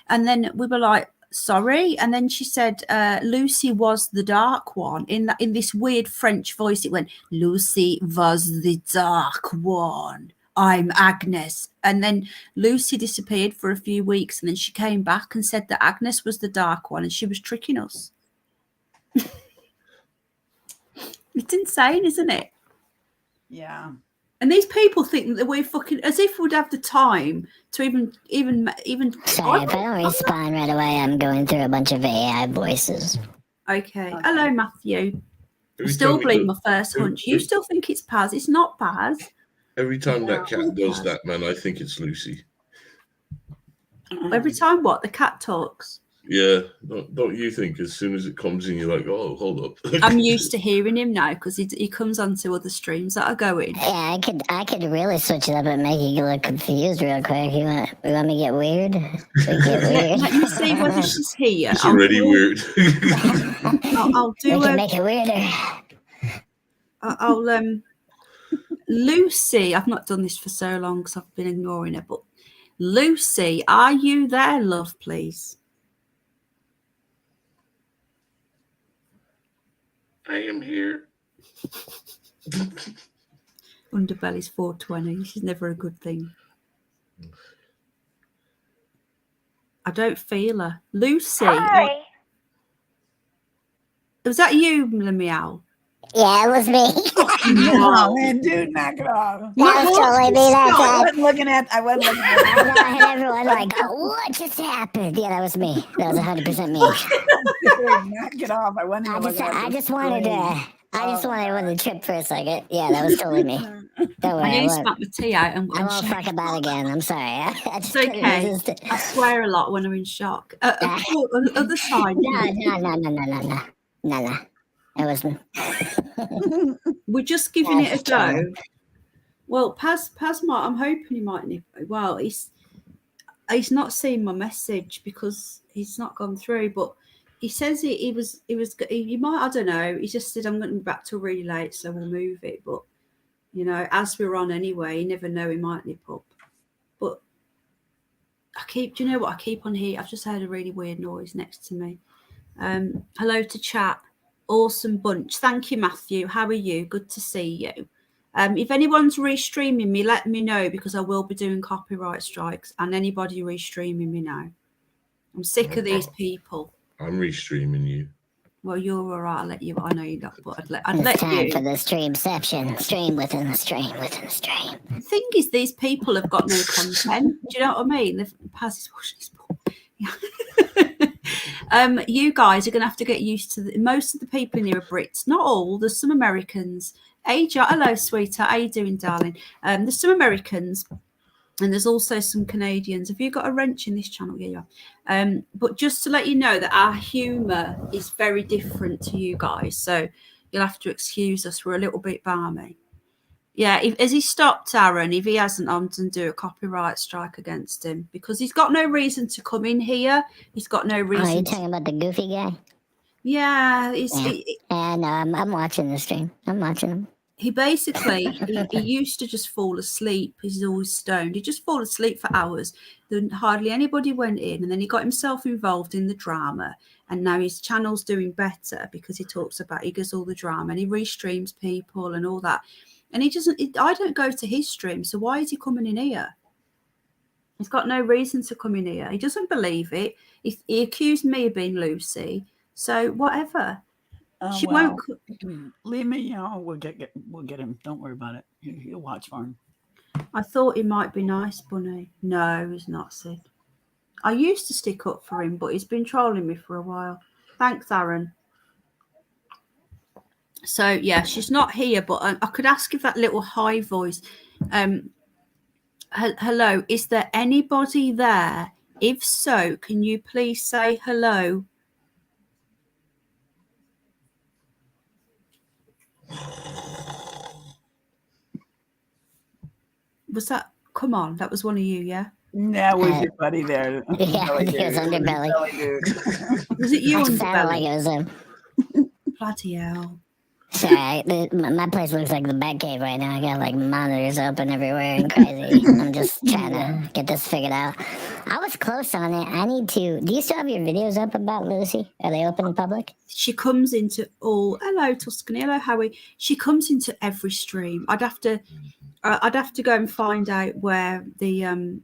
And then we were like, sorry. And then she said Lucy was the Dark One in this weird French voice. It went, Lucy was the Dark One, I'm Agnes. And then Lucy disappeared for a few weeks and then she came back and said that Agnes was the Dark One and she was tricking us. It's insane, isn't it? Yeah. And these people think that we're fucking, as if we'd have the time to even. Sorry, if I don't respond right away, I'm going through a bunch of AI voices. Okay. Hello, Matthew. I still believe my first hunch. You still think it's Paz? It's not Paz. Every time that cat does that, man, I think it's Lucy. Every time what? The cat talks? Yeah. Don't you think as soon as it comes in, you're like, oh, hold up. I'm used to hearing him now because he comes onto other streams that are going. Yeah, I could really switch it up and make you look confused real quick. You want me to get weird? Let me see whether she's here. It's already weird. I'll do we can make it weirder. I'll Lucy, I've not done this for so long because I've been ignoring her, but Lucy, are you there, love, please? I am here. Underbelly's 420. She's never a good thing. I don't feel her. Lucy. Hi. Was that you, Meow? Yeah, it was me. No, man, dude, knock it off. That was totally me that time. I wasn't looking at I know, I had everyone like, oh, what just happened? Yeah, that was me. That was 100% me. Knock it off. I wasn't even looking at I just wanted to I just wanted everyone to trip for a second. Yeah, that was totally me. Don't worry. I I nearly won't, smacked the tea out and I won't shook. fuck about again. I'm sorry. I just It's couldn't okay. resist it. I swear a lot when I'm in shock. On the other side, No. It wasn't. we're just giving it a That's go. true. Well, Paz might. I'm hoping he might. Well, he's not seen my message because he's not gone through. But he says he might. I don't know. He just said I'm going to be back till really late, so we'll move it. But you know, as we're on anyway, you never know. He might nip up. But do you know what? I keep on here. I've just heard a really weird noise next to me. Hello to chat. Awesome bunch. Thank you, Matthew. How are you? Good to see you. If anyone's restreaming me, let me know because I will be doing copyright strikes and anybody restreaming me now. I'm sick of these people. I'm restreaming you. Well, you're all right. I'll let you. I know you're not, but I'd It's let time you. for the streamception. Stream within the stream within the stream. The thing is, these people have got no content. Do you know what I mean? They've passed his ball. You guys are going to have to get used to most of the people in here are Brits. Not all. There's some Americans. Hello, sweetheart. How you doing, darling? There's some Americans, and there's also some Canadians. Have you got a wrench in this channel? Yeah, you are. But just to let you know that our humour is very different to you guys, so you'll have to excuse us. We're a little bit balmy. Yeah, has he stopped, Aaron? If he hasn't, I'm going to do a copyright strike against him because he's got no reason to come in here. He's got no reason. Oh, you're talking about the goofy guy? Yeah, I'm watching the stream. I'm watching him. He basically, he used to just fall asleep. He's always stoned. He'd just fall asleep for hours. Then hardly anybody went in. And then he got himself involved in the drama. And now his channel's doing better because he does all the drama and he restreams people and all that. And I don't go to his stream. So why is he coming in here? He's got no reason to come in here. He doesn't believe it. He accused me of being Lucy. So whatever. She won't. Leave me, we'll get him. Don't worry about it. He'll watch for him. I thought he might be nice, Bunny. No, he's not, Sid. I used to stick up for him, but he's been trolling me for a while. Thanks, Aaron. So yeah, she's not here, but I could ask if that little high voice. Hello, is there anybody there? If so, can you please say hello? Was that? Come on, that was one of you, yeah? That was your buddy there. Yeah, it was Underbelly. Was it you, I sounded Underbelly? like it was him. Bloody hell. Sorry, my place looks like the Batcave right now. I got like monitors open everywhere and crazy. I'm just trying to get this figured out. I was close on it. I need to. Do you still have your videos up about Lucy? Are they open in public? She comes into all. Hello, Tuscany. Hello, Howie. She comes into every stream. I'd have to go and find out where the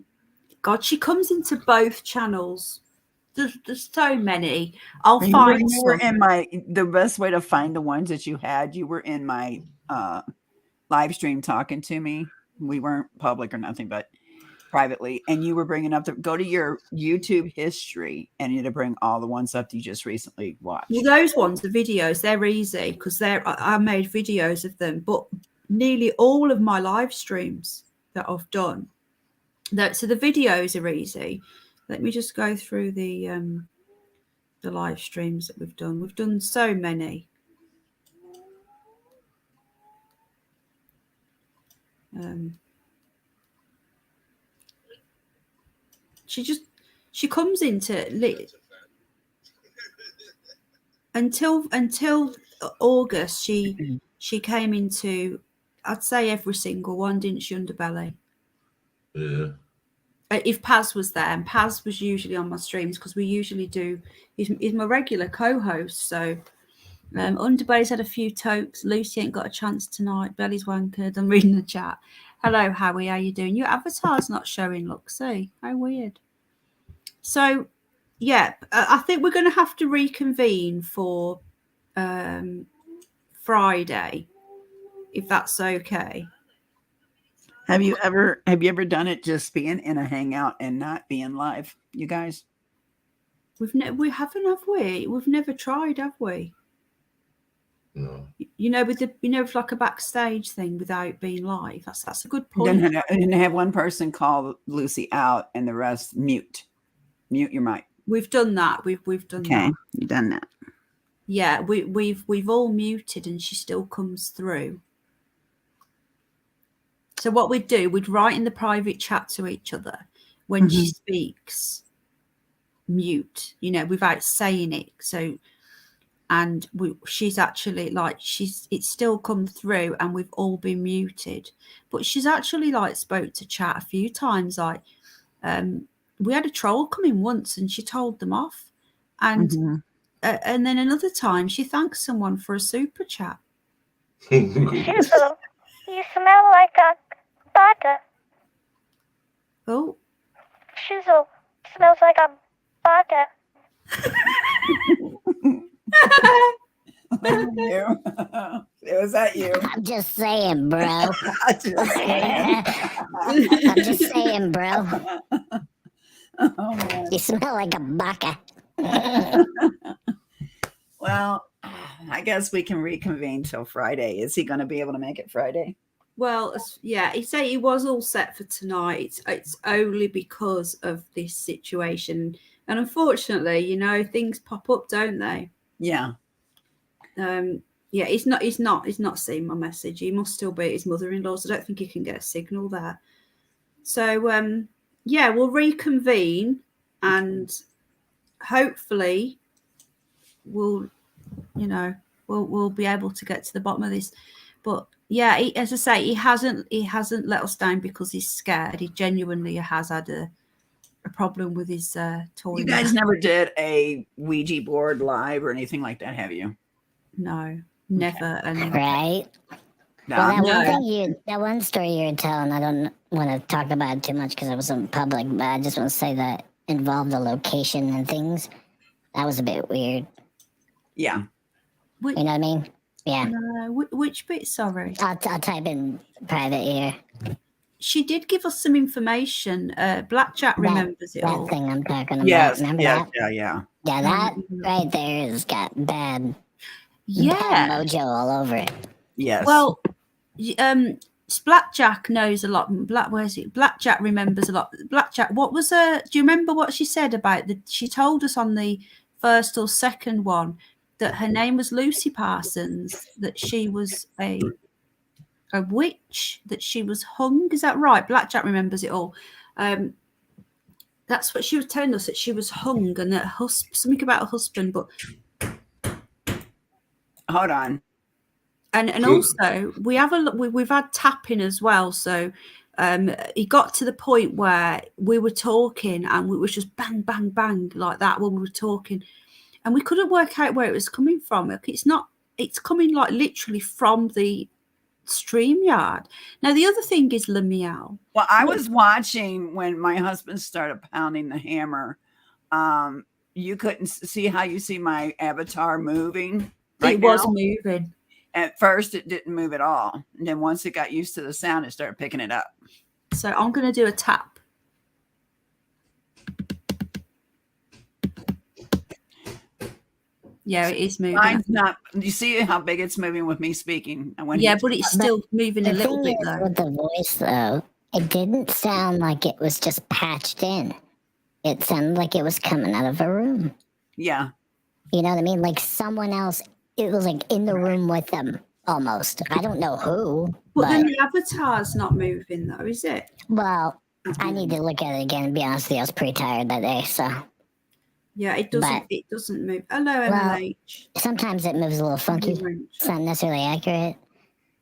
God. She comes into both channels. There's so many. I'll find. You were in the best way to find the ones that you had. You were in my live stream talking to me. We weren't public or nothing, but privately. And you were bringing up go to your YouTube history and it'll bring all the ones up that you just recently watched. Well, those ones, the videos, they're easy because I made videos of them. But nearly all of my live streams that I've done, so the videos are easy. Let me just go through the live streams that we've done. We've done so many. She comes into until August. She came into, I'd say, every single one, didn't she, Underbelly? Yeah. If Paz was there, and Paz was usually on my streams because we usually do. He's my regular co-host. So Underbelly's had a few tokes. Lucy ain't got a chance tonight. Belly's wankered. I'm reading the chat. Hello, Howie. How you doing? Your avatar's not showing. Look, see how weird. So yeah, I think we're going to have to reconvene for Friday, if that's okay. Have you ever done it just being in a hangout and not being live, you guys? We haven't, have we? We've never tried, have we? No. You know, with with like a backstage thing without being live. That's a good No, point. no, no. And have one person call Lucy out and the rest mute. Mute your mic. We've done that. We've done Okay, that. you've done that. Yeah, we've all muted and she still comes through. So what we'd do, we'd write in the private chat to each other when she speaks, mute, without saying it. So, and she's actually like, it's still come through and we've all been muted, but she's actually like spoke to chat a few times. Like, we had a troll come in once and she told them off. And then another time she thanked someone for a super chat. Shizzle, you smell like a butter. Oh. Shizzle smells like a butter. Was that you? I'm just saying, bro. I'm just saying, bro. Oh, man. You smell like a baka. Well, I guess we can reconvene till Friday. Is he going to be able to make it Friday? Well, yeah, he said he was all set for tonight. It's only because of this situation, and unfortunately, things pop up, don't they? Yeah. Yeah, he's not seen my message. He must still be at his mother-in-law's. I don't think he can get a signal there. So, yeah, we'll reconvene and hopefully we'll be able to get to the bottom of this. But yeah, as I say, he hasn't let us down because he's scared. He genuinely has had a problem with his toy. You guys never did a Ouija board live or anything like that, have you? No, never. Okay. Right? No. Well, that one story you were telling, I don't want to talk about it too much because it wasn't public, but I just want to say that involved the location and things. That was a bit weird. Yeah. You know what I mean? Yeah. Which bit? Sorry. I'll type in private here. She did give us some information. Blackjack remembers it all. That thing I'm talking about. Yes. Remember Yeah. that? Yeah. Yeah, that right there has got bad mojo all over it. Yes. Well, Blackjack knows a lot. Where's it? Blackjack remembers a lot. Blackjack. What was do you remember what she said about she told us on the first or second one that her name was Lucy Parsons, that she was a witch, that she was hung. Is that right? Blackjack remembers it all. That's what she was telling us, that she was hung and that something about her husband. But hold on. And also we've had tapping as well. So it got to the point where we were talking and it was just bang, bang, bang like that when we were talking. And we couldn't work out where it was coming from. It's coming like literally from the StreamYard. Now, the other thing is Lemuel. Well, I was watching when my husband started pounding the hammer. You couldn't see how you see my avatar moving. Right, it was moving. At first, it didn't move at all. And then once it got used to the sound, it started picking it up. So I'm going to do a tap. Yeah, it is moving. Mine's not. You see how big it's moving with me speaking? And when but it's still moving a little bit though. With the voice, though, it didn't sound like it was just patched in. It sounded like it was coming out of a room. Yeah. You know what I mean? Like someone else. It was like in the room with them, almost. I don't know who. But then the avatar's not moving, though, is it? Well, I need to look at it again. And be honest with you, I was pretty tired that day, so. Yeah, it doesn't. It doesn't move. Hello, MLH. Sometimes it moves a little funky. It's not necessarily accurate,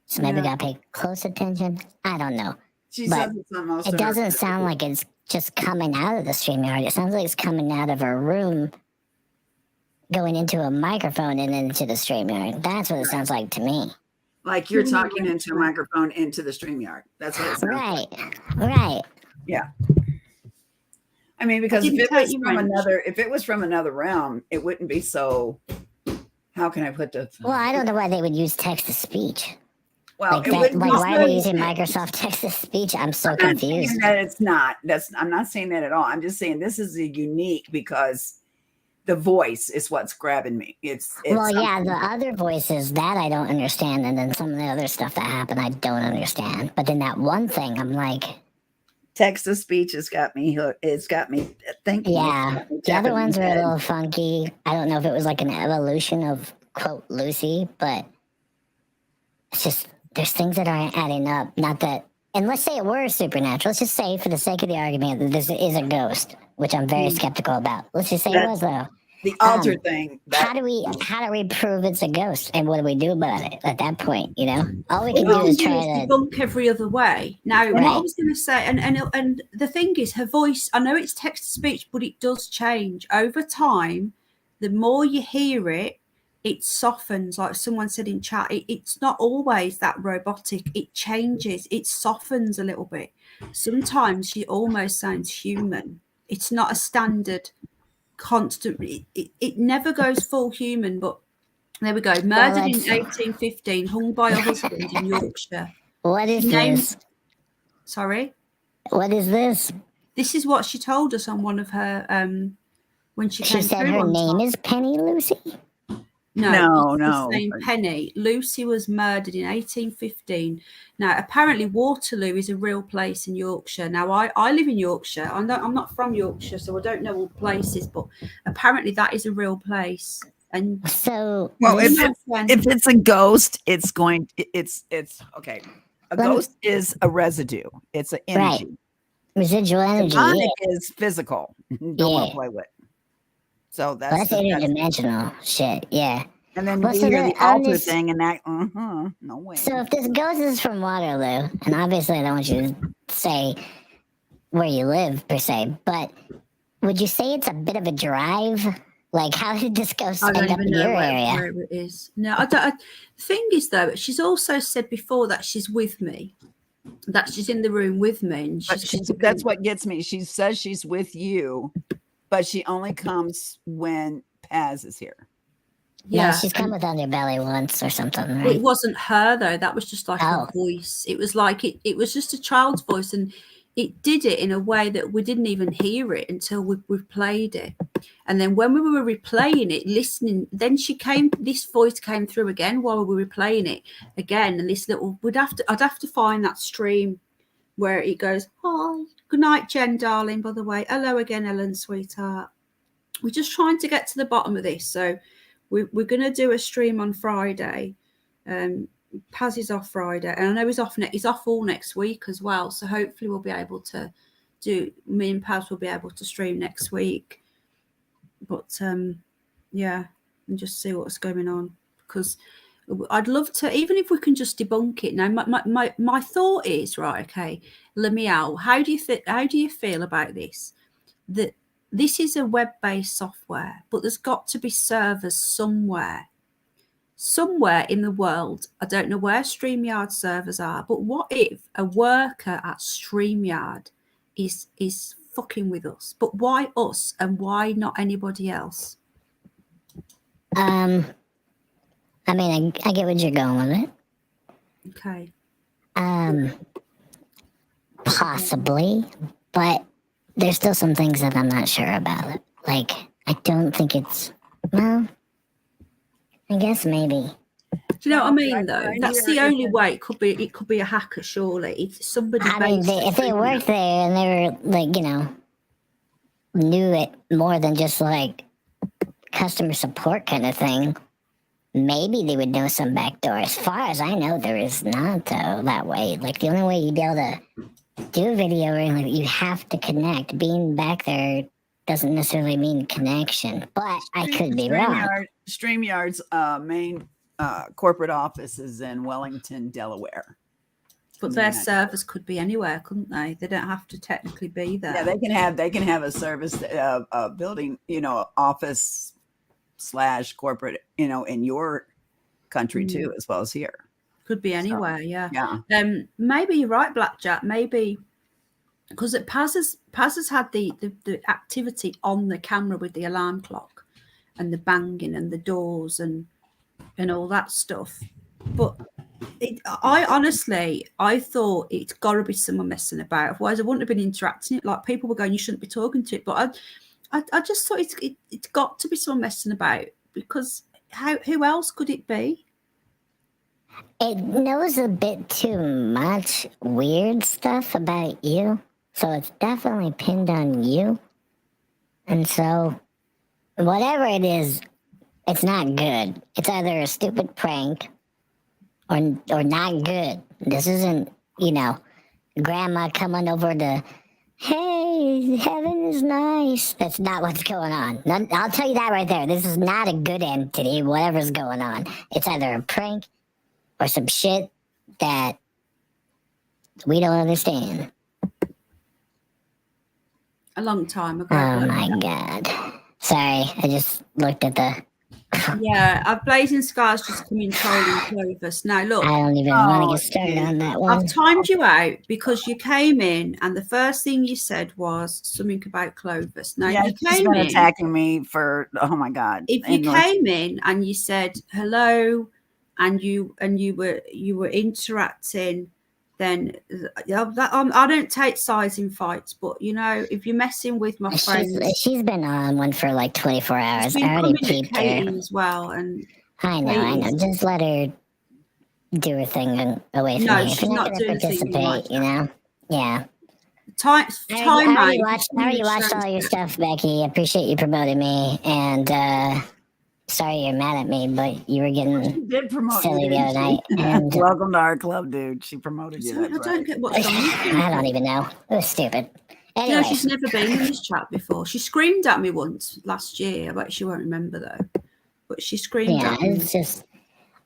so maybe gotta pay close attention. I don't know. But it doesn't sound like it's just coming out of the StreamYard. It sounds like it's coming out of a room, going into a microphone and then into the StreamYard. That's what it sounds like to me. Like you're talking into a microphone into the StreamYard. That's what it sounds like. Right. Yeah. I mean, because if it was from another realm, it wouldn't be so. How can I put the? Well, I don't know why they would use text to speech. Well, why are they using Microsoft text to speech? I'm so confused. That it's not. I'm not saying that at all. I'm just saying this is a unique because the voice is what's grabbing me. It's Well, yeah, something- the other voices that I don't understand, and then some of the other stuff that happened I don't understand. But then that one thing, I'm like, text to speech has got me hooked. It's got me thinking. yeah. The other ones were a little funky. I don't know if it was like an evolution of quote Lucy, but it's just there's things that aren't adding up. Not that, and let's say it were supernatural. Let's just say, for the sake of the argument, that this is a ghost, which I'm very skeptical about. Let's just say it was though. The altar thing. How do we prove it's a ghost, and what do we do about it at that point? You know, all we can do is try to debunk every other way. Now, what I Right. was going to say, and the thing is, her voice. I know it's text to speech, but it does change over time. The more you hear it, it softens. Like someone said in chat, it's not always that robotic. It changes. It softens a little bit. Sometimes she almost sounds human. It's not a standard constant. It never goes full human, but there we go. Murdered in that's- 1815, hung by a husband in Yorkshire. what is Named- this? Sorry, What is this? this is what she told us on one of her when she She came said through her on name time. is Penny Lucy. No, it's No. the same Penny. Lucy was murdered in 1815. Now, apparently, Waterloo is a real place in Yorkshire. Now, I live in Yorkshire. I'm not from Yorkshire, so I don't know all the places, but apparently that is a real place. And So Well, this- if it's a ghost, it's okay. A Let me- ghost is a residue. It's an Right. energy. residual energy, Demonic yeah. is physical. Don't want Yeah. to play with. So Well, that's that's interdimensional shit, yeah. and then Well, you so hear then the on altar this- thing and that. No way. So if this ghost is from Waterloo, and obviously I don't want you to say where you live per se, but would you say it's a bit of a drive? Like, how did this ghost I end don't up even in know your area? where it is. No, I don't. The thing is, though, she's also said before that she's with me, that she's in the room with me. And But that's what gets me. She says she's with you, but she only comes when Paz is here. Yeah, she's come with Underbelly once or something, Well, right? it wasn't her though. That was just like Oh. a voice. It was like it was just a child's voice, and it did it in a way that we didn't even hear it until we played it. And then when we were replaying it, listening, then this voice came through again while we were replaying it again. And this little, I'd have to find that stream where it goes, "Hi, good night, Jen, darling. By the way, hello again, Ellen, sweetheart." We're just trying to get to the bottom of this, so we're going to do a stream on Friday. Paz is off Friday, and I know he's off all next week as well. So hopefully we'll be able to me and Paz will be able to stream next week. But yeah, and just see what's going on, because I'd love to, even if we can just debunk it. Now, my thought is, right, okay, Lemiel, how do you feel about this? That this is a web-based software, but there's got to be servers somewhere in the world. I don't know where StreamYard servers are, but what if a worker at StreamYard is fucking with us? But why us, and why not anybody else? I mean, I get what you're going with it. Okay. Possibly, but there's still some things that I'm not sure about it. Like, I don't think it's, well, I guess maybe. Do you know what I mean, Right, though? right That's here the only is- way. It could be a hacker, surely. It's somebody. I mean, based if they in worked there and they were, like, you know, knew it more than just, like, customer support kind of thing, maybe they would know some backdoor. As far as I know, there is not, though, that way. Like, the only way you'd be able to do a video where, like, you have to connect. Being back there doesn't necessarily mean connection, but I could be wrong. StreamYard's main corporate office is in Wellington, Delaware. But their servers could be anywhere, couldn't they? They don't have to technically be there. Yeah, they can have a service building, office / corporate, in your country too, as well as here. Could be anywhere, Yeah. Maybe you're right, Blackjack. Maybe because Paz has had the activity on the camera with the alarm clock and the banging and the doors and all that stuff. But I thought it's got to be someone messing about. Otherwise, I wouldn't have been interacting it. Like, people were going, you shouldn't be talking to it. But I just thought it's got to be someone messing about, because who else could it be? It knows a bit too much weird stuff about you, so it's definitely pinned on you. And so, whatever it is, it's not good. It's either a stupid prank or not good. This isn't, grandma coming over to, hey, heaven is nice. That's not what's going on. I'll tell you that right there. This is not a good entity, whatever's going on. It's either a prank or some shit that we don't understand. A long time ago. Oh my God. Sorry, I just looked at the... Yeah, Blazing Scars just come in trolling Clovis. Now, look. I don't even want to get started on that one. I've timed you out because you came in and the first thing you said was something about Clovis. Now, Yeah, you she's came been in. attacking me for, oh my God. If you came in and you said hello and you were interacting, then I don't take sides in fights, but if you're messing with my friends, she's been on one for like 24 hours. I already peeped her as well, and I know. Just let her do her thing away from me. She's not going to participate. Yeah. I already watched all your stuff, Becky. I appreciate you promoting me, and sorry you're mad at me, but you were getting silly the other night. And welcome to our club, dude. She promoted you. I don't get what's wrong. I don't even know. It was stupid. Anyway, she's never been in this chat before. She screamed at me once last year. I bet she won't remember though. But she screamed at me. It's just,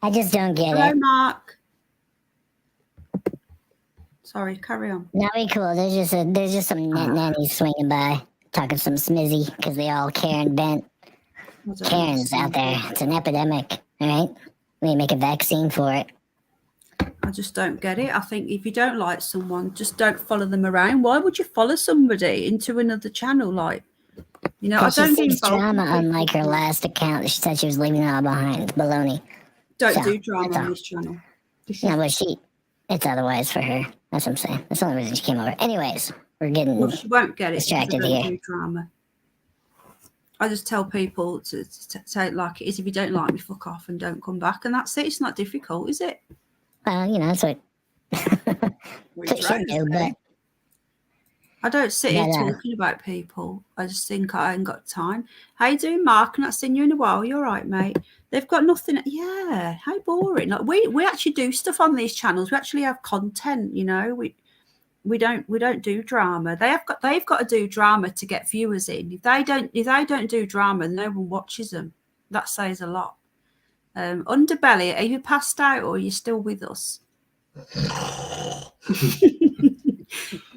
I just don't get Hello, it. Mark. Sorry, carry on. No, we cool. There's just some nannies swinging by, talking some smizzy because they all Karen bent. Karen's out there. It's an epidemic, all right? We need to make a vaccine for it. I just don't get it. I think if you don't like someone, just don't follow them around. Why would you follow somebody into another channel? I don't do drama unlike her last account. She said she was leaving it all behind. Baloney. Don't do drama on this channel. No, but it's otherwise for her. That's what I'm saying. That's the only reason she came over. Anyways, we're getting she won't get it. distracted here. Do drama. I just tell people to say it like it is. If you don't like me, fuck off and don't come back. And that's it. It's not difficult, is it? Well, that's what we should do, but I don't sit here talking about people. I just think I ain't got time. How you doing, Mark? Not seen you in a while. You're right, mate. They've got nothing. Yeah, how boring. We actually do stuff on these channels. We actually have content. We don't do drama. They've got to do drama to get viewers in. If they don't do drama, no one watches them. That says a lot. Underbelly, are you passed out or are you still with us?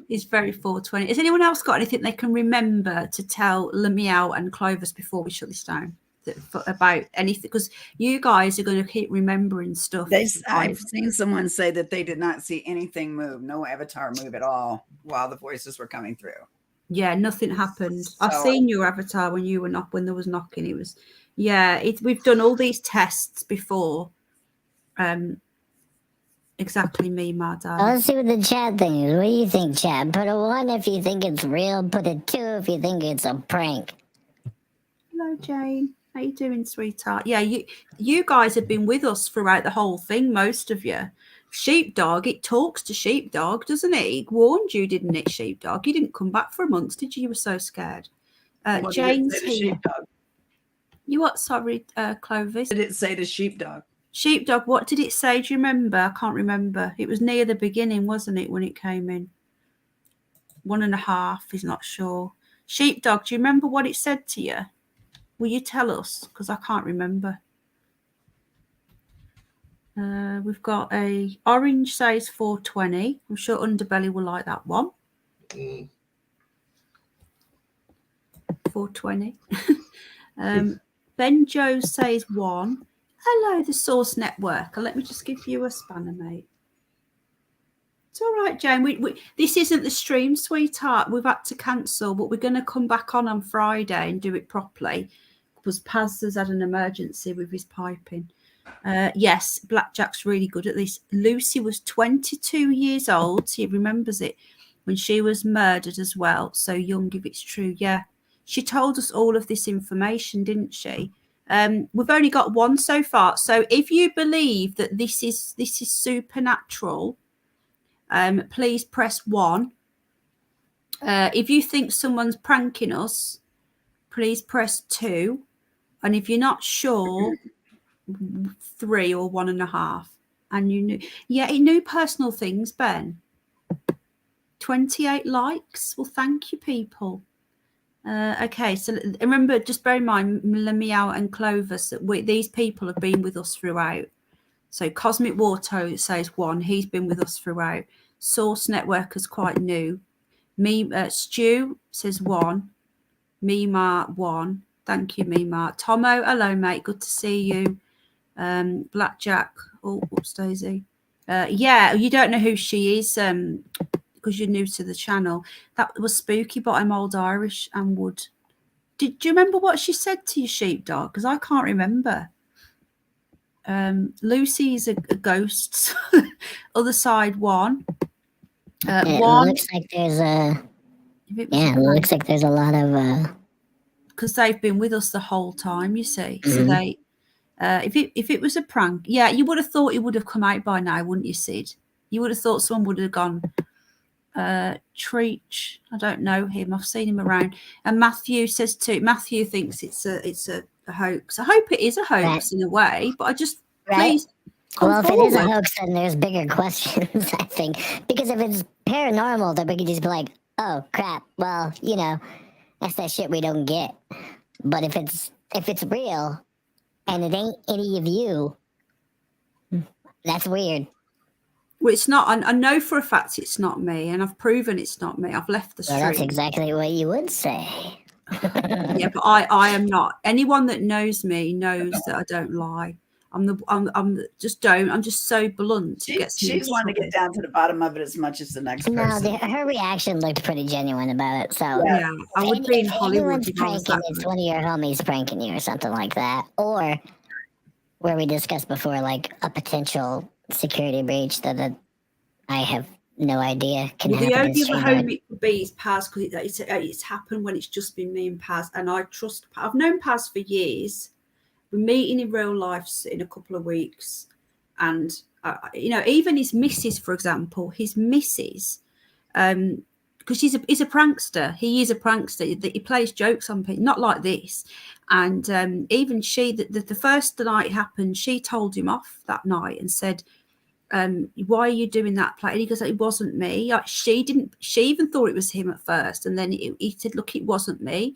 It's very 420. Has anyone else got anything they can remember to tell Lemiel and Clovis before we shut this down about anything? Because you guys are going to keep remembering stuff. I've seen someone say that they did not see anything move, no avatar move at all while the voices were coming through. Yeah, nothing happened. I've seen your avatar when there was knocking. It was, we've done all these tests before. Exactly me, my dad. Let's see what the chat thing is. What do you think, chat? Put a 1 if you think it's real. Put a 2 if you think it's a prank. Hello, Jane. How you doing, sweetheart? Yeah, you guys have been with us throughout the whole thing, most of you. Sheepdog, it talks to Sheepdog, doesn't it? It warned you, didn't it, Sheepdog? You didn't come back for a month, did you? You were so scared. Jane's here. Sheepdog? You what? Sorry, Clovis. What did it say to Sheepdog? Sheepdog, what did it say? Do you remember? I can't remember. It was near the beginning, wasn't it, when it came in? 1.5, he's not sure. Sheepdog, do you remember what it said to you? Will you tell us? Because I can't remember. We've got a orange says 420. I'm sure Underbelly will like that one. 420. Benjo says 1. Hello, the Source Network. Let me just give you a spanner, mate. It's all right, Jane. This isn't the stream, sweetheart. We've had to cancel, but we're going to come back on Friday and do it properly because Paz has had an emergency with his piping. Yes, Blackjack's really good at this. Lucy was 22 years old. He remembers it when she was murdered as well. So young, if it's true. Yeah, she told us all of this information, didn't she? We've only got one so far. So if you believe that this is supernatural, please press 1. If you think someone's pranking us, please press 2. And if you're not sure, 3 or 1.5. And you knew, he knew personal things, Ben. 28 likes. Well, thank you, people. Okay, so remember, just bear in mind, Meow and Clovis, that these people have been with us throughout. So Cosmic Water says 1. He's been with us throughout. Source Network is quite new. Stu says 1. Mima 1. Thank you, Mima. Tomo, hello, mate. Good to see you. Blackjack. Oh, whoops, Daisy. Yeah, you don't know who she is because you're new to the channel. That was spooky, but I'm old Irish and would. Do you remember what she said to your sheepdog? Because I can't remember. Lucy's a ghost. Other side 1. It 1. looks like there's a. Yeah, it looks like there's a lot of. Because they've been with us the whole time, you see. Mm-hmm. So they, if it was a prank, yeah, you would have thought it would have come out by now, wouldn't you, Sid? You would have thought someone would have gone. Treach, I don't know him. I've seen him around. And Matthew says too. Matthew thinks it's a hoax. I hope it is a hoax in a way, but I just please. Well, if it is a hoax, then there's bigger questions, I think. Because if it's paranormal, then we could just be like, oh crap. Well, that's that shit we don't get. But if it's real and it ain't any of you, that's weird. Well, it's not. I know for a fact it's not me, and I've proven it's not me. I've left the stream. Well, that's exactly what you would say. Yeah, but I am not. Anyone that knows me knows that I don't lie. I'm just so blunt. She's wanting to get down to the bottom of it as much as the next person. Her reaction looked pretty genuine about it. So yeah, I would be in Hollywood. If anyone's pranking, it's one of your homies pranking you or something like that, or where we discussed before, like a potential security breach that I have no idea can happen. The only other home it could be is Paz, because it's happened when it's just been me and Paz, and I trust. I've known Paz for years. We're meeting in real life in a couple of weeks, and even his missus, for example, his missus, because he's a prankster. He is a prankster. He plays jokes on people, not like this. And even she, the first night it happened, she told him off that night and said, why are you doing that play? And he goes, it wasn't me. Like, she even thought it was him at first, and then he said, look, it wasn't me.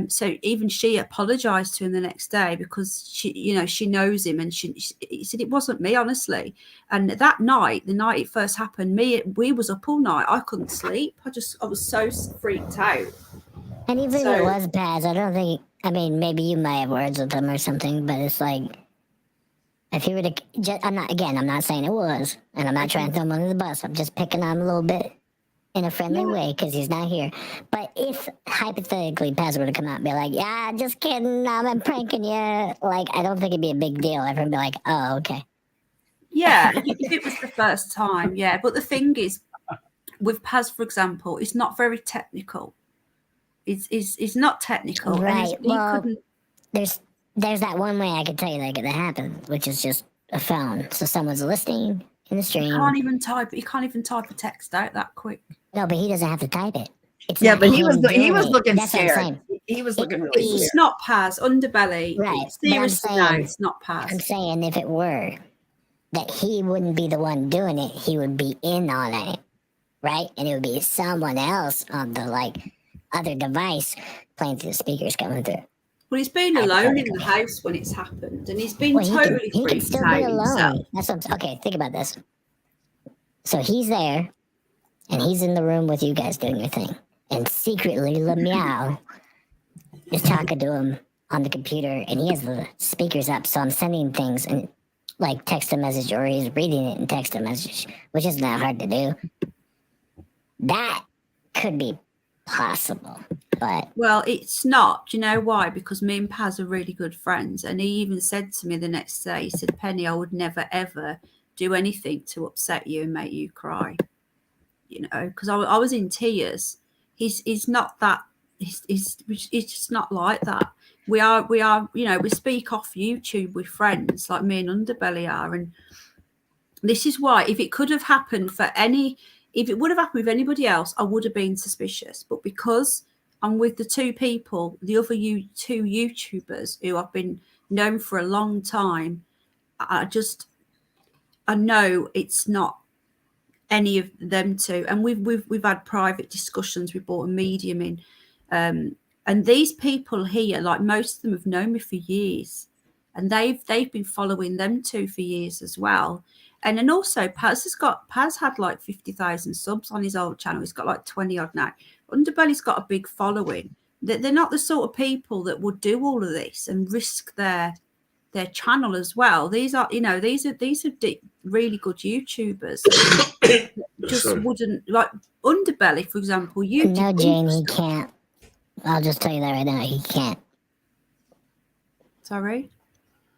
So even she apologized to him the next day, because she knows him, and he said, it wasn't me, honestly. And that night, the night it first happened, we was up all night. I couldn't sleep. I was so freaked out. And even if it was Paz, I don't think. I mean, maybe you might have words with him or something, but it's like, if he were to, I'm not saying it was, and I'm not trying to throw him under the bus. I'm just picking on him a little bit in a friendly way because he's not here. But if hypothetically Paz were to come out and be like, yeah, just kidding, I'm pranking you, like, I don't think it'd be a big deal. Everyone would be like, oh, okay. Yeah, if it was the first time, yeah. But the thing is, with Paz, for example, it's not very technical. It's not technical. Right. Well, there's that one way I could tell you that could happen, which is just a phone. So someone's listening in the stream. You can't even type a text out that quick. No, but he doesn't have to type it. But he was looking scared. He was looking really scared. It's not Paz, Underbelly. Right. Seriously, no, it's not Paz. I'm saying if it were that he wouldn't be the one doing it, he would be in on it, right? And it would be someone else on the other device playing through the speakers coming through. Well, he's been alone in the house when it's happened, and he's been totally freaked out. He can still be alone. That's what okay, think about this. So he's there, and he's in the room with you guys doing your thing. And secretly, Meow is talking to him on the computer, and he has the speakers up, so I'm sending things and text a message, or he's reading it in text a message, which isn't that hard to do. That could be possible. But well, it's not. Do you know why? Because me and Paz are really good friends, and he even said to me the next day, he said, Penny, I would never ever do anything to upset you and make you cry, because I was in tears. He's not that it's just not like that. We are, we speak off YouTube with friends like me and Underbelly are, and this is why if it would have happened with anybody else, I would have been suspicious. But because I'm with the two people, the other two YouTubers who I've been known for a long time, I know it's not any of them two. And we've had private discussions. We brought a medium in, and these people here, like most of them, have known me for years, and they've been following them two for years as well. And then also Paz had like 50,000 subs on his old channel. He's got like 20 odd now. Underbelly's got a big following. They're not the sort of people that would do all of this and risk their channel as well. These are really good YouTubers. Just wouldn't, like Underbelly, for example. No, Jane, he can't. I'll just tell you that right now. He can't. Sorry?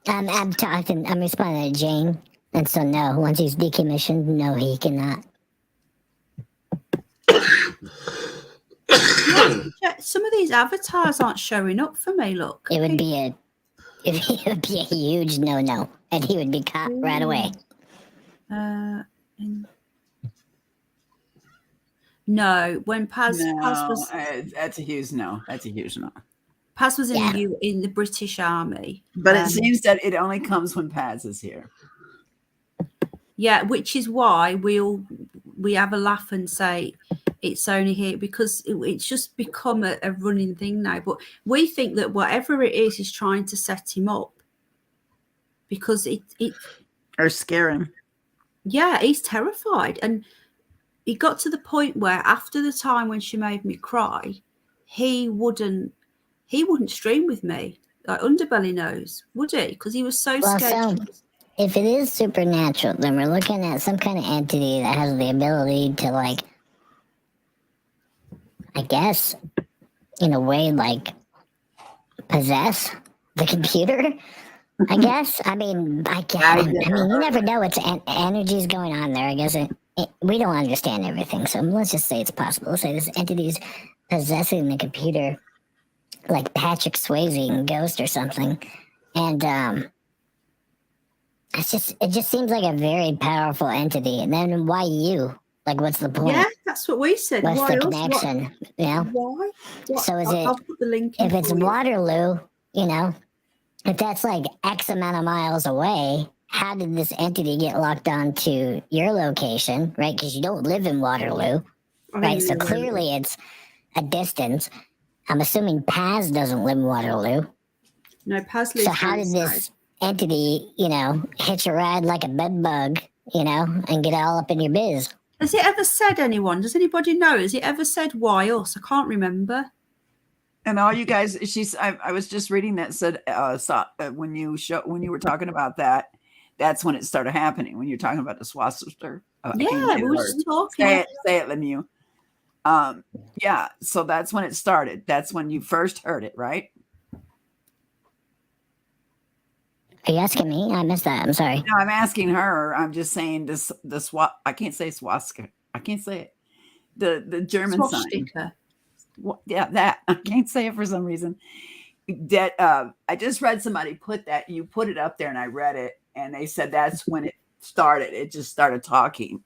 I'm responding to Jane. And so, no, once he's decommissioned, no, he cannot. Some of these avatars aren't showing up for me, look. It would be a huge no-no, and he would be caught right away. No, when Paz was... that's a huge no. That's a huge no. Paz was in the British Army. But it seems that it only comes when Paz is here. Yeah, which is why we have a laugh and say it's only here because it's just become a running thing now. But we think that whatever it is trying to set him up because it or scare him. Yeah, he's terrified, and he got to the point where after the time when she made me cry, he wouldn't stream with me. Like Underbelly knows, would he? Because he was so scared. So, if it is supernatural, then we're looking at some kind of entity that has the ability to, like, I guess, in a way, like, possess the computer. I guess. I mean, you never know what energy's going on there. I guess we don't understand everything, so let's just say it's possible. Let's say this entity's possessing the computer, like Patrick Swayze in Ghost or something, and it just seems like a very powerful entity. And then why you? Like, what's the point? Yeah, that's what we said. What's why the connection? Why? So I'll put the link in if it's Waterloo, if that's like X amount of miles away, how did this entity get locked onto your location, right? Because you don't live in Waterloo, right? So clearly it's a distance. I'm assuming Paz doesn't live in Waterloo. No, Paz lives. So how did this entity, hitch a ride like a bed bug, and get all up in your biz? Has it ever said anyone? Does anybody know? Has it ever said why us? I can't remember. And all you guys, I was just reading that said when you were talking about that, that's when it started happening. When you're talking about the swastika. Yeah, we were just talking. Say it, Lemieux. Yeah, so that's when it started. That's when you first heard it, right? Are you asking me? I missed that. I'm sorry. No, I'm asking her. I'm just saying I can't say swastika. I can't say it. The German sign. Yeah, that I can't say it for some reason. That I just read somebody put that. You put it up there, and I read it, and they said that's when it started. It just started talking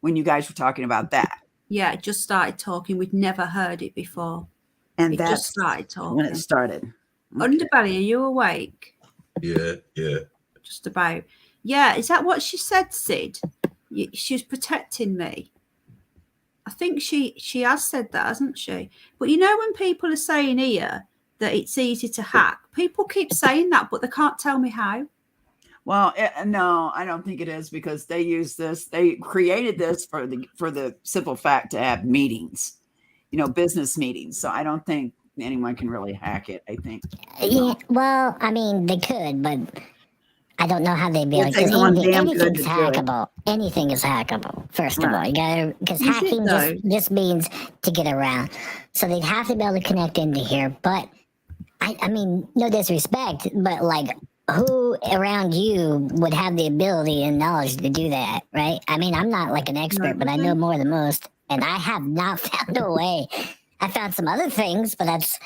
when you guys were talking about that. Yeah, it just started talking. We'd never heard it before, and it just started talking when it started. Okay. Underbelly, are you awake? Yeah. Just about. Yeah, is that what she said, Sid? She's protecting me. I think she has said that, hasn't she? But when people are saying here that it's easy to hack, people keep saying that, but they can't tell me how. Well, no, I don't think it is because they use this. They created this for the simple fact to have meetings, business meetings. So I don't think anyone can really hack it. I think. Yeah, well, I mean, they could, but I don't know how they'd be able to. Anything's hackable. Anything is hackable. First of all, you gotta because hacking just means to get around. So they'd have to be able to connect into here. But I mean, no disrespect, but like, who around you would have the ability and knowledge to do that, right? I mean, I'm not like an expert, but I know more than most, and I have not found a way. I found some other things, but that's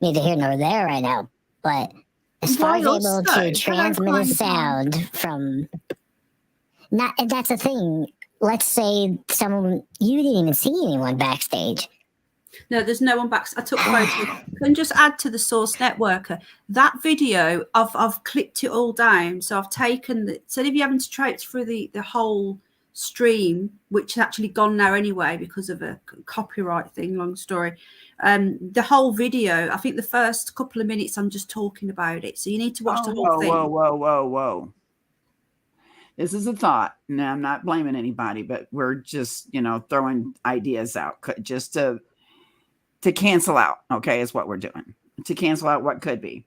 neither here nor there right now. But as far as Why able also? to I transmit don't a find- sound from, not, and that's the thing. Let's say someone, you didn't even see anyone backstage. No, there's no one back. I took photos. And just add to the Source Networker that video. I've clipped it all down. So I've taken the. So if you're having to traipse through the whole stream, which has actually gone now anyway because of a copyright thing. Long story. The whole video. I think the first couple of minutes I'm just talking about it. So you need to watch the whole thing. Whoa. This is a thought. Now, I'm not blaming anybody, but we're just, throwing ideas out just to cancel out. Okay, is what we're doing, to cancel out what could be.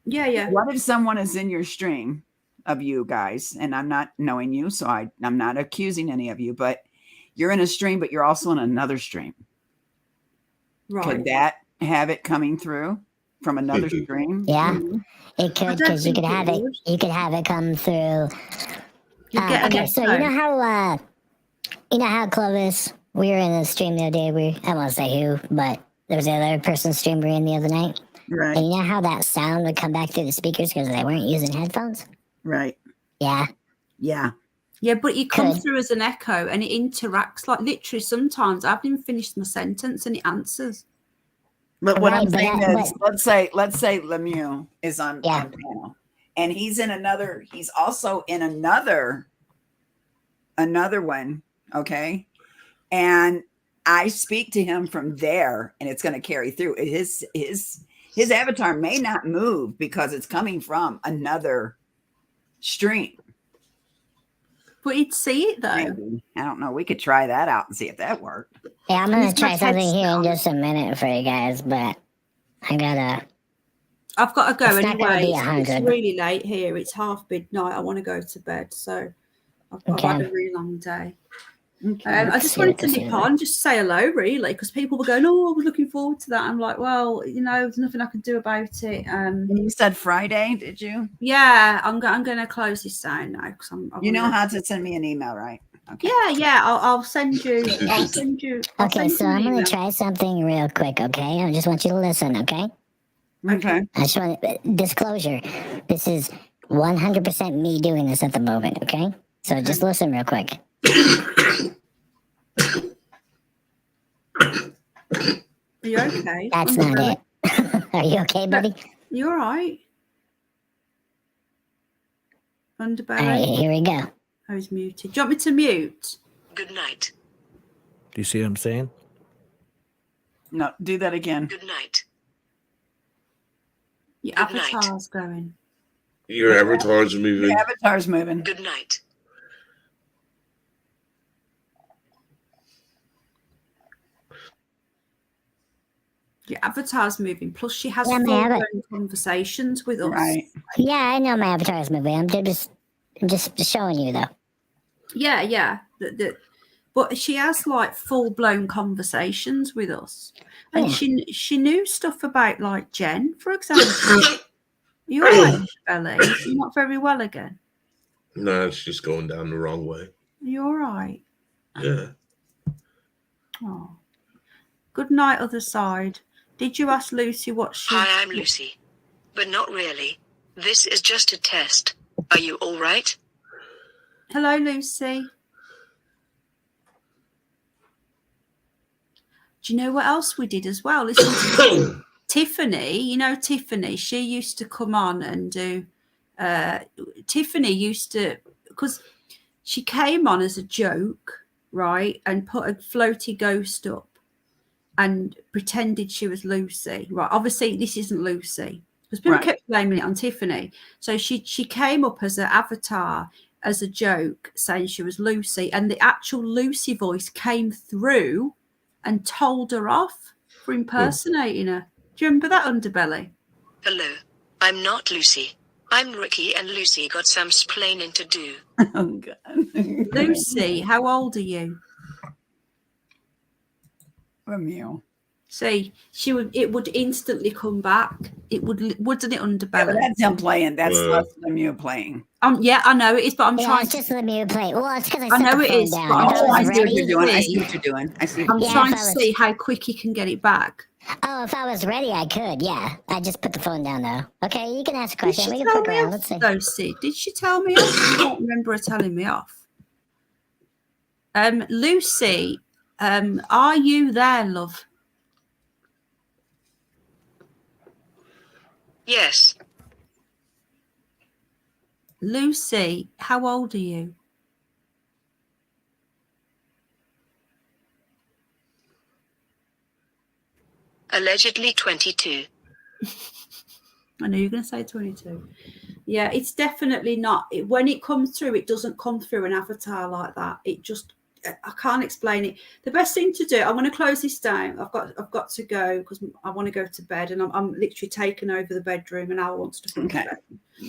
Yeah. What if someone is in your stream of you guys, and I'm not knowing you, so I'm not accusing any of you, but you're in a stream, but you're also in another stream. Right. Could that have it coming through from another stream? Yeah, it could, because you could have it. would. You could have it come through. You get an Okay, so you know how Clovis. We were in the stream the other day. I won't say who, but there was the other person's stream we were in the other night. Right. And you know how that sound would come back through the speakers because they weren't using headphones? Right. Yeah. Yeah. Yeah, but you come Could. through as an echo and it interacts like literally sometimes I haven't even finished my sentence and it answers. But what Right, I'm but saying that- is, let's say Lemieux is on panel, and he's also in another one, okay? And I speak to him from there, and it's going to carry through. His avatar may not move because it's coming from another stream. But he'd see it though. Maybe. I don't know. We could try that out and see if that worked. Yeah, I'm going He's to try got something heads here in down. just a minute for you guys, but I've got to go It's not gonna anyway. be It's 100. really late here. It's half midnight. I want to go to bed. So I've had a really long day. Okay. I just wanted to nip on, just say hello, really, because people were going, "Oh, I was looking forward to that." I'm like, well, there's nothing I can do about it. You said Friday, did you? Yeah, I'm going to close this down now because You know how to send me an email, right? Okay. Yeah. I'll send you. I'll send you. okay, so I'm going email. to try something real quick, okay? I just want you to listen, okay? Okay. I just want disclosure. This is 100% me doing this at the moment, okay? So just listen real quick. Are you okay? That's not it. Are you okay, buddy? You all right? Underbelly. All right, here we go. I was muted. Do you want me to mute? Good night. Do you see what I'm saying? No, do that again. Good night. Your Good night. avatar's going. Your avatar's moving. Your avatar's moving. Good night. Your avatar's moving. Plus, she has Yeah, my full-blown conversations with us. Right. Yeah, I know my avatar is moving. I'm just showing you, though. Yeah. But she has like full-blown conversations with us, and Yeah. she knew stuff about like Jen, for example. You're right, Belly. You're not very well again. No, it's just going down the wrong way. You're all right. Yeah. Oh. Good night, other side. Did you ask Lucy what she? Hi, I'm Lucy. But not really. This is just a test. Are you all right? Hello, Lucy. Do you know what else we did as well? Listen to Tiffany. You know Tiffany. She used to come on and do. Tiffany used to, because she came on as a joke, right, and put a floaty ghost up and pretended she was Lucy. Right. Obviously, this isn't Lucy because people kept blaming it on Tiffany. So she came up as an avatar, as a joke, saying she was Lucy, and the actual Lucy voice came through and told her off for impersonating her. Do you remember that, Underbelly? Hello. I'm not Lucy. I'm Ricky, and Lucy got some splaining to do. Oh, God. Lucy, how old are you? Lemieux. See, it would instantly come back. It would, wouldn't it, Underbelly? Yeah, but that's him playing. That's Lemieux playing. Yeah, I know it is, but I'm trying It's just let me play. Well, it's because I I set know the it phone is, down. but I'm If I trying was to I see what you're ready, doing. I see what you're doing. I see. I'm Yeah, trying if to I was- see how quick he can get it back. Oh, if I was ready, I could. Yeah, I just put the phone down though. Okay, you can ask a Did question. she We can tell fuck me around. off, Let's see. though, Sid? Did she tell me off? I don't remember her telling me off. Lucy, are you there, love? Yes. Lucy, how old are you? Allegedly 22. I know you're going to say 22. Yeah, it's definitely not. When it comes through, it doesn't come through an avatar like that. It just, I can't explain it. The best thing to do, I'm going to close this down. I've got to go because I want to go to bed, and I'm literally taking over the bedroom, and Al wants to come to bed.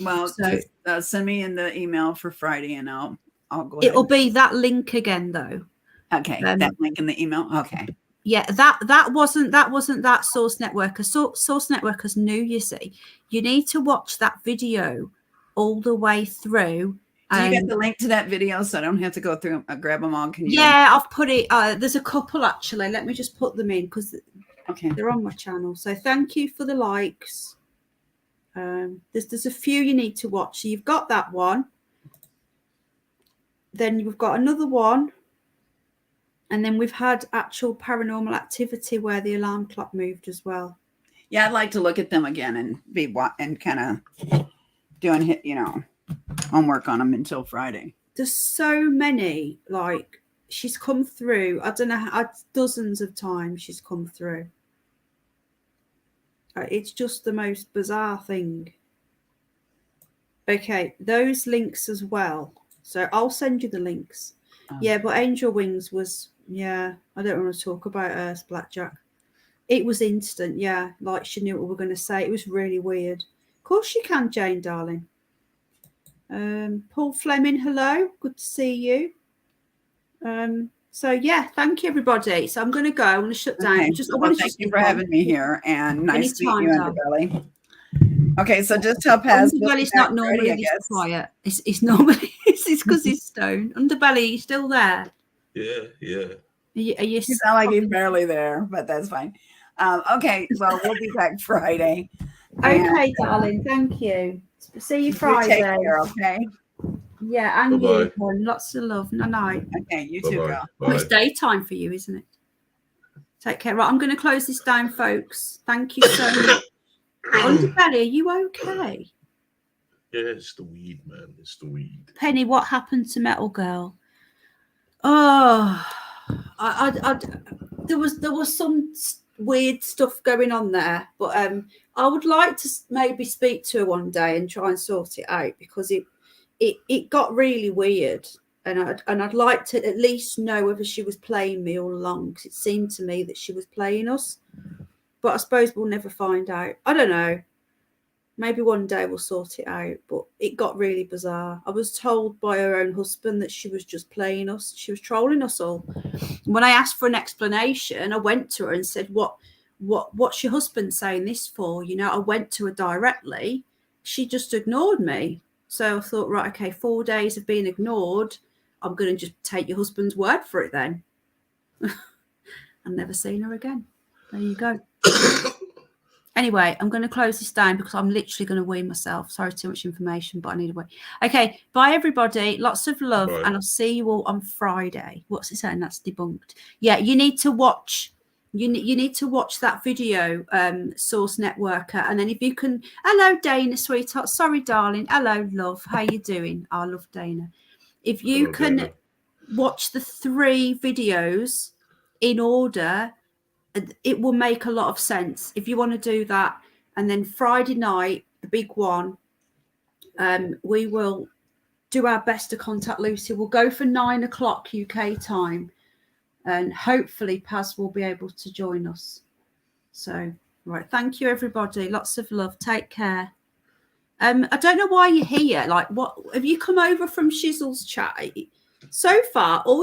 Well, So just send me in the email for Friday, and I'll go ahead. it'll be that link again, though. Okay, that link in the email. Okay. Yeah, that wasn't that Source Networker. Source Networkers new, you see. You need to watch that video all the way through. Do you get the link to that video so I don't have to go through and grab them all? Can you? Yeah, I've put it. There's a couple actually. Let me just put them in because they're on my channel. So thank you for the likes. There's a few you need to watch. So you've got that one. Then you've got another one. And then we've had actual paranormal activity where the alarm clock moved as well. Yeah, I'd like to look at them again and kind of doing homework on them until Friday. There's so many. Like she's come through. I don't know, dozens of times she's come through. It's just the most bizarre thing. Okay, those links as well. So I'll send you the links. Yeah, but Angel Wings was, I don't want to talk about Earth Blackjack. It was instant, yeah. Like she knew what we were going to say. It was really weird. Of course you can, Jane, darling. Paul Fleming, hello. Good to see you. So yeah, thank you everybody. So I'm going to go. I'm going to shut down. Okay. Thank you for having me here, and nice to meet you, Underbelly. Okay, so just tell Paz. Underbelly's not normally this quiet. It's normally it's because he's stoned. Underbelly, you still there? Yeah. Are you sound like he's barely there, but that's fine. Okay, well, we'll be back Friday. Okay, darling. Thank you. See you Friday. Take care, okay? Yeah, and Bye-bye. you. Lots of love. Night. Okay, you too, girl. Well, it's daytime for you, isn't it? Take care. Right, I'm going to close this down, folks. Thank you so much. Underbelly, are you okay? Yeah, it's the weed, man. It's the weed. Penny, what happened to Metal Girl? Oh, there was some weird stuff going on there, but I would like to maybe speak to her one day and try and sort it out because it got really weird, and I'd like to at least know whether she was playing me all along because it seemed to me that she was playing us. But I suppose we'll never find out. I don't know. Maybe one day we'll sort it out. But it got really bizarre. I was told by her own husband that she was just playing us. She was trolling us all. When I asked for an explanation, I went to her and said, what's your husband saying this for? You know, I went to her directly. She just ignored me. So I thought, right, okay, 4 days of being ignored. I'm going to just take your husband's word for it then. I've never seen her again. There you go. Anyway, I'm going to close this down because I'm literally going to wee myself. Sorry, too much information, but I need a wee. Okay, bye everybody. Lots of love, and I'll see you all on Friday. What's it saying? That's debunked. Yeah, you need to watch. You need to watch that video, Source Networker, and then if you can. Hello, Dana, sweetheart. Sorry, darling. Hello, love. How you doing? I love Dana. If you can watch the 3 videos in order, it will make a lot of sense if you want to do that. And then Friday night, the big one, we will do our best to contact Lucy. We'll go for 9 o'clock UK time, and hopefully Paz will be able to join us. So, right, thank you everybody. Lots of love. Take care. I don't know why you're here. Like, what have you come over from Shizzle's chat? So far, all